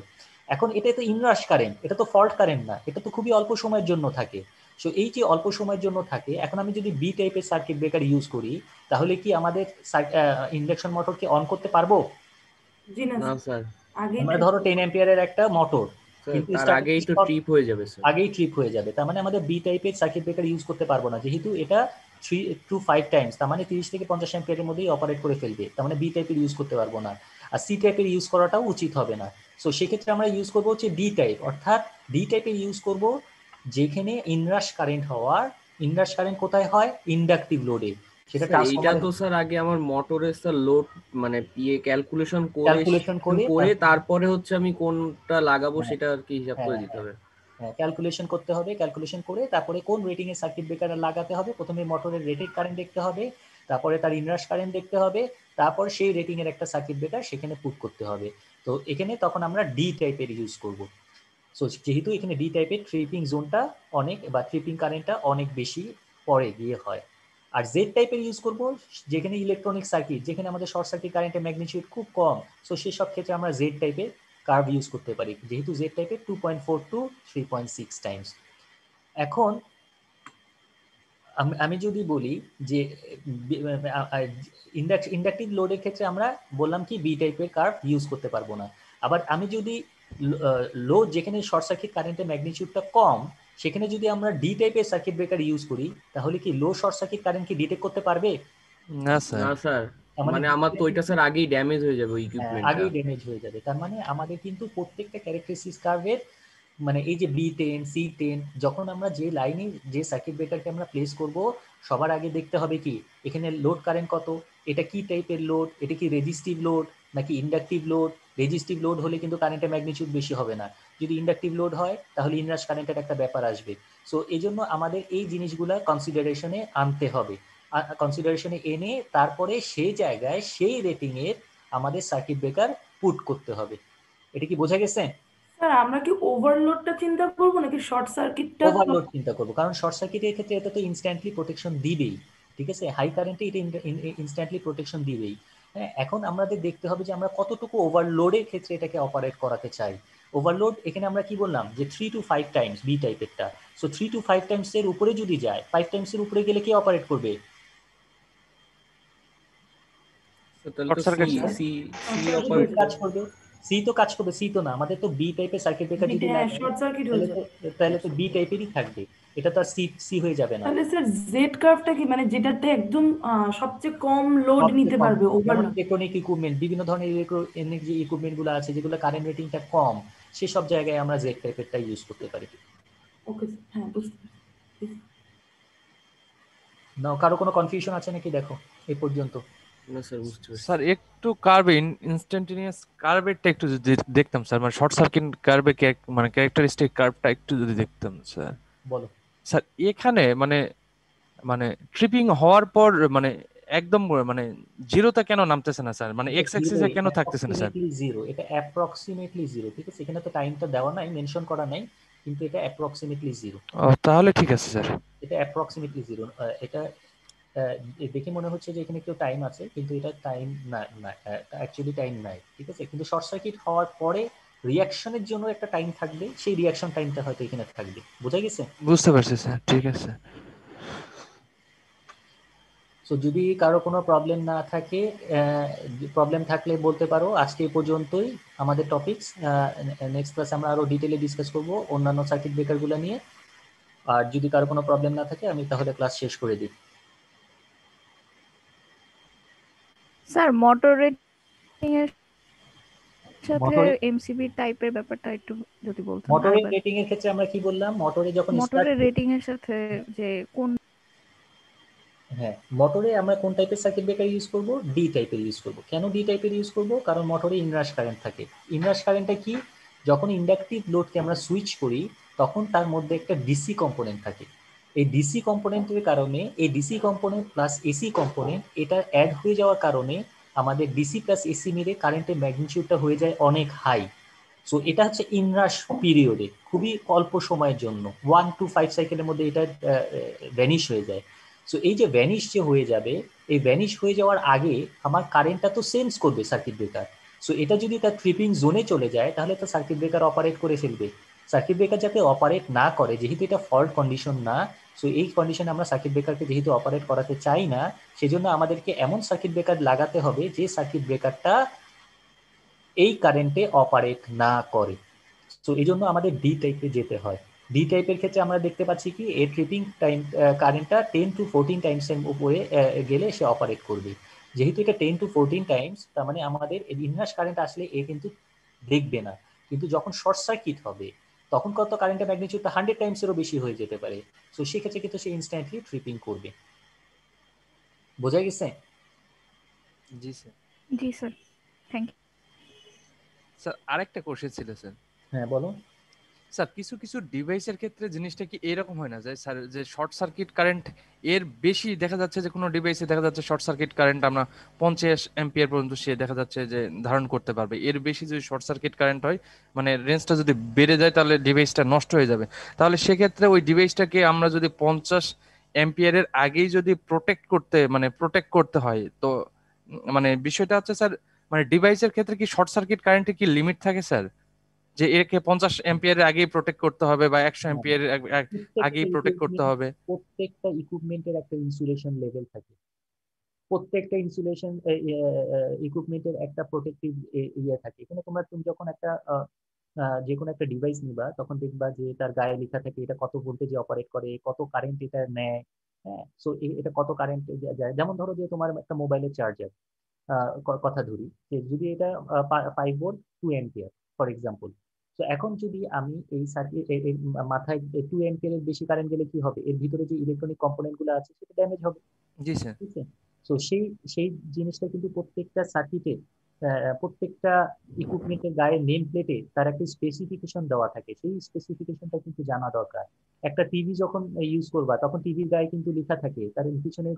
এখন এটা তো ইনরাশ কারেন্ট, এটা তো ফল্ট কারেন্ট না, এটা তো খুবই অল্প সময়ের জন্য থাকে। সো এই যে অল্প সময়ের জন্য থাকে, এখন আমি যদি বি টাইপের সার্কিট ব্রেকার ইউজ করি, তাহলে কি আমাদের ইন্ডাকশন মোটরকে অন করতে পারবো? জি না না স্যার, স্যার, আগেই আমরা trip ধরো করতে 10 অ্যাম্পিয়ারের একটা মোটর, স্যার কিন্তু তার starting আগেই তো short ট্রিপ হয়ে যাবে স্যার। আগেই ট্রিপ হয়ে যাবে। তার মানে আমাদের বি টাইপের সার্কিট ব্রেকার ইউজ করতে পারবো না, যেহেতু এটা 3 to 5 টাইমস, তার মানে 30 থেকে 50 অ্যাম্পিয়ারের মধ্যেই অপারেট করে ফেলবে। তার মানে বি টাইপের ইউজ করতে পারবো না, আর সি টাইপের ইউজ করাটাও উচিত হবে না। সো সেক্ষেত্রে আমরা ইউজ করবো হচ্ছে ডি টাইপ, অর্থাৎ ডি টাইপের ইউজ করব যেখানে ইনরাশ কারেন্ট হওয়ার। ইনরাশ কারেন্ট কোথায় হয়? ইন্ডাকটিভ লোডে, সেটা স্যার এইটা ট্রান্সফরমারে তো স্যার আগে আমার মোটরের স্যার লোড মানে পিএ ক্যালকুলেশন ক্যালকুলেশন করে করে তারপরে হচ্ছে আমি কোনটা লাগাবো হ্যাঁ, সেটা আর কি হিসাব করে হ্যাঁ, দিতে হবে। ক্যালকুলেশন করতে হবে, ক্যালকুলেশন করে তারপরে কোন রেটিং এর সার্কিট ব্রেকার লাগাতে হবে। প্রথমে মোটরের রেটেড কারেন্ট দেখতে হবে, তারপরে তার ইনরাশ কারেন্ট দেখতে হবে, তারপর সেই রেটিং এর একটা সার্কিট ব্রেকার সেখানে পুট করতে হবে। তো এখানে তখন আমরা ডি টাইপের ইউজ করব। সো যেহেতু এখানে ডি টাইপের ট্রিপিং জোনটা অনেক, বা ট্রিপিং কারেন্টটা অনেক বেশি পরে গিয়ে হয়। আর জেড টাইপের ইউজ করব যেখানে ইলেকট্রনিক সার্কিট, যেখানে আমাদের শর্ট সার্কিট কারেন্টের ম্যাগনিটিউড খুব কম। সো সেসব ক্ষেত্রে আমরা জেড টাইপের কার্ভ ইউজ করতে পারি, যেহেতু জেড টাইপের 2.4 to 3.6 টাইমস। এখন আমি যদি বলি যে ইন্ডাকটিভ লোডের ক্ষেত্রে আমরা বললাম কি বি টাইপের কার্ভ ইউজ করতে পারবো না। আবার আমি যদি লোড যেখানে শর্ট সার্কিট কারেন্টের ম্যাগনিটিউডটা কম, সেখানে যদি আমরা ডি টাইপের সার্কিট ব্রেকার ইউজ করি, তাহলে কি লো শর্ট সার্কিট কারেন্ট কি ডিটেক্ট করতে পারবে? না স্যার। না স্যার, তার মানে আমার তো ওইটা স্যার আগেই ড্যামেজ হয়ে যাবে ওই ইকুইপমেন্টটা। আগেই ড্যামেজ হয়ে যাবে। তার মানে আমাদের কিন্তু প্রত্যেকটা ক্যারেক্টারিস্টিক্স কার্ভের, মানে এই যে B10 C10, যখন আমরা যে লাইনে যে সার্কিট ব্রেকারকে আমরা প্লেস করব, সবার আগে দেখতে হবে কি এখানে লোড কারেন্ট কত, এটা কি টাইপের লোড, এটা কি রেজিস্টিভ লোড নাকি ইন্ডাকটিভ লোড। রেজিস্টিভ লোড হলে কিন্তু কারেন্টের ম্যাগনিটিউড বেশি হবে না, যদি ইন্ডাকটিভ লোড হয় তাহলে ইনরাশ কারেন্টের একটা ব্যাপার আসবে। সো এই জন্য আমাদের এই জিনিসগুলা কনসিডারেশনে আনতে হবে। কনসিডারেশনে এনে তারপরে সেই জায়গায় সেই রেটিং এর আমাদের সার্কিট ব্রেকার পুট করতে হবে। এটা কি বোঝা গেছে? স্যার আমরা কি ওভারলোডটা চিন্তা করবো নাকি শর্ট সার্কিটটা? ওভারলোড চিন্তা করবো, কারণ শর্ট সার্কিটের ক্ষেত্রে এটা তো ইনস্ট্যান্টলি প্রোটেকশন দিবেই। ঠিক আছে, হাই কারেন্টে এটা ইনস্ট্যান্টলি প্রোটেকশন দিবেই। হ্যাঁ, এখন আমাদের দেখতে হবে যে আমরা কতটুকু ওভারলোডের ক্ষেত্রে এটাকে অপারেট করাতে চাই। ওভারলোড এখানে আমরা কি বললাম যে 3 to 5 টাইমস বি টাইপেরটা। সো 3 to 5 টাইমস এর উপরে যদি যায়, 5 টাইমস এর উপরে গেলে কি অপারেট করবে? তাহলে শর্ট তো circuit C sir. C C Short operate circuit কাজ করবে, সি তো কাজ করবে। সি তো না, আমাদের তো বি টাইপের সার্কিট ব্রেকার যদি হ্যাঁ, লাগে, শর্ট সার্কিট হয়ে তাহলে তো যাবে। তাহলে তো বি টাইপেরই থাকবে, এটা তো আর সি সি হয়ে যাবে না। তাহলে স্যার জেড কার্ভটা কি, মানে যেটাতে একদম সবচেয়ে কম লোড সবচেয়ে নিতে কম, পারবে যেমন ওভারলোড? ইলেকট্রনিক ইকুইপমেন্ট, বিভিন্ন ধরনের ইলেকট্রনিক যে ইকুইপমেন্ট গুলো আছে যেগুলো কারেন্ট রেটিংটা কম, সেসব জায়গায় আমরা জেড টাইপেরটা ইউজ করতে পারি। ওকে স্যার, হ্যাঁ বুঝতে পারছি। না, কারো কোনো কনফিউশন আছে নাকি দেখো এই পর্যন্ত? না স্যার, বুঝতে পারছি। স্যার একটু কার্ভে ইনস্ট্যান্টেনিয়াস কার্ভেরটা একটু যদি দেখতাম স্যার, মানে শর্ট সার্কিট কার্ভে মানে ক্যারেক্টারিস্টিক কার্ভটা একটু যদি দেখতাম স্যার। বলো। স্যার এখানে মানে মানে ট্রিপিং হওয়ার পর মানে একদম মানে জিরোতে কেন নামতেছে না স্যার, মানে এক্স অ্যাক্সিসে কেন থাকতেছে না স্যার? জিরো, এটা অ্যাপ্রক্সিমেটলি জিরো। ঠিক আছে, এখানে তো টাইমটা দেওয়া নাই, মেনশন করা নাই, কিন্তু এটা অ্যাপ্রক্সিমেটলি জিরো। ও তাহলে ঠিক আছে স্যার। এটা অ্যাপ্রক্সিমেটলি জিরো। এটা দেখে মনে হচ্ছে যে এখানে একটু টাইম আছে, কিন্তু এটা টাইম না, না অ্যাকচুয়ালি টাইম নাই। ঠিক আছে, কিন্তু শর্ট সার্কিট হওয়ার পরে রিয়াকশনের জন্য একটা টাইম থাকবে, সেই রিয়াকশন টাইমটা হয়তো এখানে থাকবে। বোঝা গেছে? বুঝতে পারছি স্যার, ঠিক আছে। সো যদি কারো কোনো প্রবলেম না থাকে, প্রবলেম থাকলে বলতে পারো। আজকে এই পর্যন্তই আমাদের টপিকস। নেক্সট ক্লাসে আমরা আরো ডিটেলে ডিসকাস করব অন্যান্য সার্কিট ব্রেকারগুলো নিয়ে। আর যদি কারো কোনো প্রবলেম না থাকে, আমি তাহলে ক্লাস শেষ করে দিই। স্যার মোটর রেটিং এর সাথে মোটর এমসিবি টাইপের ব্যাপারটা একটু যদি বলতেন মোটরের আরেকবার। রেটিং এর ক্ষেত্রে আমরা কি বললাম, মোটরে যখন স্টার্ট, মোটরের রেটিং এর সাথে যে কোন হ্যাঁ মোটরে আমরা কোন টাইপের সার্কিট ব্রেকার ইউজ করব, ডি টাইপের ইউজ করব। কেন ডি টাইপের ইউজ করব? কারণ মোটরে ইনরাশ কারেন্ট থাকে। ইনরাশ কারেন্টটা কি, যখন ইন্ডাকটিভ লোডকে আমরা সুইচ করি তখন তার মধ্যে একটা ডিসি কম্পোনেন্ট থাকে। এই ডিসি কম্পোনেন্টের কারণে, এই DC component plus AC component এটা অ্যাড হয়ে যাওয়ার কারণে আমাদের ডিসি প্লাস এসি মিলে কারেন্টের ম্যাগনিটিউডটা হয়ে যায় অনেক হাই। সো এটা হচ্ছে ইনরাশ পিরিয়ডে, খুবই অল্প সময়ের জন্য 1 to 5 সাইকেলের মধ্যে এটা ভ্যানিশ হয়ে যায়। সো এই যে ভ্যানিশ যে হয়ে যাবে, এই ভ্যানিশ হয়ে যাওয়ার আগে আমার কারেন্টটা তো সেন্স করবে সার্কিট ব্রেকার। সো এটা যদি তার ট্রিপিং জোনে চলে যায় তাহলে তো সার্কিট ব্রেকার অপারেট করে ফেলবে। সার্কিট ব্রেকার যাতে অপারেট না করে, যেহেতু এটা ফল্ট কন্ডিশন না, সো এই কন্ডিশনে আমরা সার্কিট ব্রেকারকে যেহেতু অপারেট করাতে চাই না, সেজন্য আমাদেরকে এমন সার্কিট ব্রেকার লাগাতে হবে যে সার্কিট ব্রেকারটা এই কারেন্টে অপারেট না করে। সো এই জন্য আমাদের ডি টাইপে যেতে হয়। ডি টাইপের ক্ষেত্রে আমরা দেখতে পাচ্ছি কি এর ট্রিপিং টাইম কারেন্টটা 10 to 14 টাইমসের উপরে গেলে সে অপারেট করবে। যেহেতু এটা 10 to 14 টাইমস, তার মানে আমাদের ইনভার্স কারেন্ট আসলে এ কিন্তু দেখবে না। কিন্তু যখন শর্ট সার্কিট হবে তখন কত কারেন্টের ম্যাগনিটিউডটা 100 টাইমসেরও বেশি হয়ে যেতে পারে। সো সেক্ষেত্রে কিন্তু সে ইনস্ট্যান্টলি ট্রিপিং করবে। বোঝা গেছে? জি স্যার। জি স্যার, থ্যাংক ইউ। স্যার আরেকটা কোশ্চেন ছিল স্যার। হ্যাঁ বলো। স্যার কিছু কিছু ডিভাইসের ক্ষেত্রে জিনিসটা কি এরকম হয় না যে স্যার যে শর্ট সার্কিট কারেন্ট এর বেশি দেখা যাচ্ছে, যে কোনো ডিভাইসে দেখা যাচ্ছে শর্ট সার্কিট কারেন্ট আমরা 50 অ্যাম্পিয়ার পর্যন্ত সে দেখা যাচ্ছে যে ধারণ করতে পারবে। এর বেশি যদি শর্ট সার্কিট কারেন্ট হয়, মানে রেঞ্জটা যদি বেড়ে যায় তাহলে ডিভাইসটা নষ্ট হয়ে যাবে। তাহলে সেক্ষেত্রে ওই ডিভাইসটাকে আমরা যদি 50 অ্যাম্পিয়ারের আগেই যদি প্রোটেক্ট করতে হয়, তো মানে বিষয়টা হচ্ছে স্যার, মানে ডিভাইসের ক্ষেত্রে কি শর্ট সার্কিট কারেন্টের কি লিমিট থাকে স্যার, যে একে 50 এম্পিয়ারের আগেই প্রোটেক্ট করতে হবে বা 100 হ্যাঁ, এম্পিয়ারের আগেই প্রোটেক্ট করতে হবে? প্রত্যেকটা ইকুইপমেন্টের একটা ইনসুলেশন লেভেল থাকে। প্রত্যেকটা ইনসুলেশন ইকুইপমেন্টের একটা প্রোটেক্টিভ ইয়ে থাকে। এখানে তুমি যখন একটা যে কোনো একটা ডিভাইস নিবা তখন দেখবা যে তার গায়ে লেখা থাকে এটা কত ভোল্টেজে অপারেট করে, কত কারেন্ট এটা নেয়। হ্যাঁ, সো এটা কত কারেন্ট যায়। যেমন ধরো যে তোমার একটা মোবাইলের চার্জার কথা ধরি, যে যদি এটা 5 ভোল্ট 2 অ্যাম্পিয়ার ফর এক্সাম্পল। তো এখন যদি আমি এই সার্কিট মাথায় 2 অ্যাম্পিয়ারের বেশি কারেন্ট গেলে কি হবে, এর ভিতরে যে ইলেকট্রনিক কম্পোনেন্ট গুলো আছে সেটা ড্যামেজ হবে। জি স্যার। ঠিক আছে? তো সেই সেই জিনিসটা কিন্তু প্রত্যেকটা সার্কিটে, প্রত্যেকটা ইকুইপমেন্টের গায়ে নেম প্লেটে তার একটা স্পেসিফিকেশন দেওয়া থাকে। সেই স্পেসিফিকেশনটা কিন্তু জানা দরকার। একটা টিভি যখন ইউজ করবা তখন টিভির গায়ে কিন্তু লেখা থাকে, তার পিছনে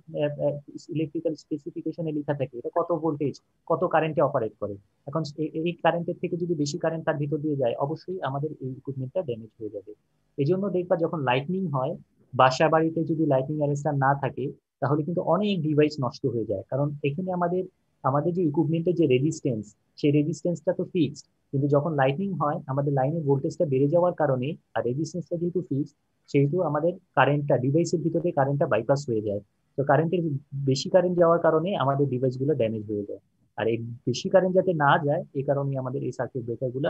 ইলেকট্রিক্যাল স্পেসিফিকেশনে লেখা থাকে এটা কত ভোল্টেজ, কত কারেন্টে অপারেট করে। এখন এই কারেন্টের থেকে যদি বেশি কারেন্ট তার ভিতর দিয়ে যায়, অবশ্যই আমাদের এই ইকুইপমেন্টটা ড্যামেজ হয়ে যাবে। এই জন্য দেখবা যখন লাইটনিং হয়, বাসা বাড়িতে যদি লাইটিং অ্যারেস্টার না থাকে তাহলে কিন্তু অনেক ডিভাইস নষ্ট হয়ে যায়। কারণ এখানে আমাদের আমাদের যে ইকুইপমেন্টের যে রেজিস্ট্যান্স, সেই রেজিস্ট্যান্সটা তো ফিক্সড। কিন্তু যখন লাইটিং হয় আমাদের লাইনের ভোল্টেজটা বেড়ে যাওয়ার কারণে, আর রেজিস্ট্যান্সটা যেহেতু ফিক্সড, সেহেতু আমাদের কারেন্টটা ডিভাইসের ভিতরে কারেন্টটা বাইপাস হয়ে যায়। তো কারেন্টের বেশি কারেন্ট যাওয়ার কারণে আমাদের ডিভাইসগুলো ড্যামেজ হয়ে যায়। আর এই বেশি কারেন্ট যাতে না যায় এই কারণে আমাদের এই সার্কিট ব্রেকারগুলো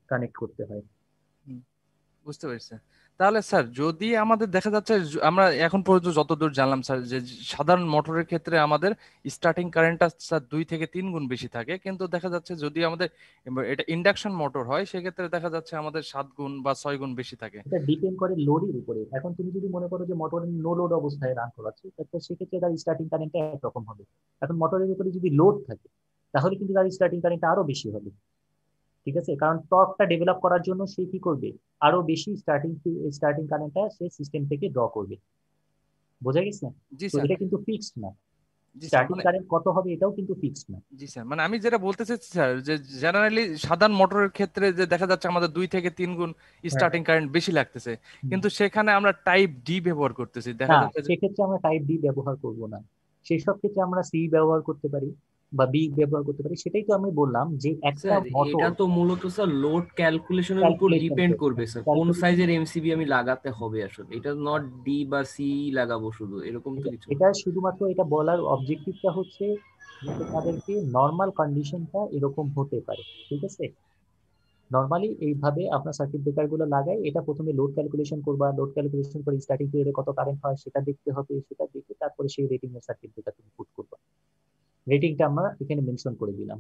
কানেক্ট করতে হয়। বুঝতে পেরেছি। তাহলে স্যার যদি আমাদের দেখা যাচ্ছে আমরা এখন পর্যন্ত যতদূর জানলাম স্যার, যে সাধারণ মোটরের ক্ষেত্রে আমাদের স্টার্টিং কারেন্টটা স্যার 2 থেকে 3 গুণ বেশি থাকে, কিন্তু দেখা যাচ্ছে যদি আমাদের এটা ইন্ডাকশন মোটর হয় সেক্ষেত্রে দেখা যাচ্ছে আমাদের 7 গুণ বা 6 গুণ বেশি থাকে। এটা ডিপেন্ড করে লোডের উপরে। এখন তুমি যদি মনে করো যে মোটর নো লোড অবস্থায় রান করাচ্ছে, তাহলে সেক্ষেত্রে তার স্টার্টিং কারেন্টটা একরকম হবে। এখন মোটরের উপরে যদি লোড থাকে তাহলে কিন্তু তার স্টার্টিং কারেন্টটা আরো বেশি হবে। ঠিক আছে? কারণ টর্কটা ডেভেলপ করার জন্য সে কি করবে, আরো বেশি স্টার্টিং কারেন্টটা সে সিস্টেম থেকে ড্র করবে। বোঝা গেছে? জি তো স্যার। এটা কিন্তু ফিক্সড না, জি স্যার, স্টার্টিং কারেন্ট কত হবে এটাও কিন্তু ফিক্সড না। জি স্যার, মানে আমি যেটা বলতে চাচ্ছি স্যার, যে জেনারেলি সাধারণ মোটরের ক্ষেত্রে যে দেখা যাচ্ছে আমাদের 2 থেকে 3 গুণ হ্যাঁ, স্টার্টিং কারেন্ট বেশি লাগতেছে, হুম। কিন্তু সেখানে আমরা টাইপ ডি ব্যবহার করতেছি, দেখা না, যাচ্ছে যে সেক্ষেত্রে আমরা টাইপ ডি ব্যবহার করব না। সেই সব ক্ষেত্রে আমরা সি ব্যবহার করতে পারি বা বি ব্যবহার করতে পারি। সেটাই তো আমি বললাম যে একটা স্যার মোটর এটা তো মূলত স্যার লোড ক্যালকুলেশনের উপর ক্যালকুলেশন ডিপেন্ড করতে করবে হবে, স্যার, কোন ক্যালকুলেশন। সাইজের এমসিবি আমি লাগাতে হবে আসলে। এটা নট ডি বা সি লাগাবো শুধু, এরকম তো কিছু না। এটা শুধুমাত্র এটা বলার অবজেক্টিভটা হচ্ছে যে তোমাদেরকে নর্মাল কন্ডিশনটা এরকম হতে পারে। ঠিক আছে? নর্মালি এইভাবে আপনার সার্কিট ব্রেকার গুলো লাগাই, এটা প্রথমে লোড ক্যালকুলেশন করবা, লোড ক্যালকুলেশন করে স্টার্টিং পিরিয়ডে কত কারেন্ট হয় সেটা দেখতে হবে, সেটা দেখে তারপরে সেই রেটিং এর সার্কিট ব্রেকার তুমি পুট করবা। রেটিংটা আমরা এখানে মেনশন করে দিলাম।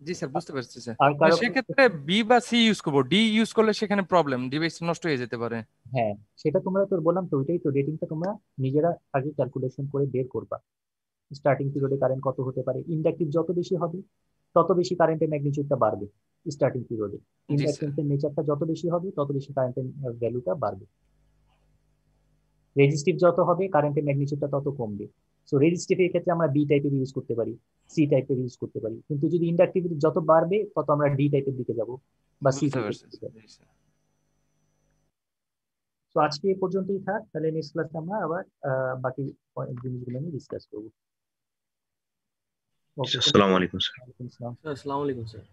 জি স্যার, বুঝতে পারছি স্যার। আর কারো সেক্ষেত্রে বি বা সি ইউজ করবো, ডি ইউজ করলে সেখানে প্রবলেম, ডিভাইস নষ্ট হয়ে যেতে পারে। হ্যাঁ, সেটা তোমরা তো বললাম তো, ওইটাই তো, রেটিংটা তোমরা নিজেরা আগে ক্যালকুলেশন করে বের করবা। স্টার্টিং পিরিয়ডে কারেন্ট কত হতে পারে, ইন্ডাকটিভ যত বেশি হবে তত বেশি কারেন্টের ম্যাগনিটিউডটা বাড়বে স্টার্টিং পিরিয়ডে, জি স্যার। ইন্ডাকটেন্সের নেচারটা যত বেশি হবে তত বেশি কারেন্টের ভ্যালুটা বাড়বে। রেজিস্টিভ যত হবে কারেন্টের ম্যাগনিটিউডটা তত কমবে। সো রেজিস্টিভের ক্ষেত্রে আমরা বি টাইপের ইউজ করতে পারি, সি টাইপের ইউজ করতে পারি, কিন্তু যদি ইন্ডাকটিভ যত বাড়বে তত আমরা ডি টাইপের দিকে যাব বা সি বুঝতে টাইপের পারছি দিকে যাব। জি স্যার। তো আজকে এই পর্যন্তই থাক, তাহলে নেক্সট ক্লাসে আমরা আবার বাকি জিনিসগুলো নিয়ে ডিসকাস করবো। ওকে, আসসালামু আলাইকুম স্যার। ওয়ালাইকুম আসসালাম। স্যার আসসালামু আলাইকুম স্যার।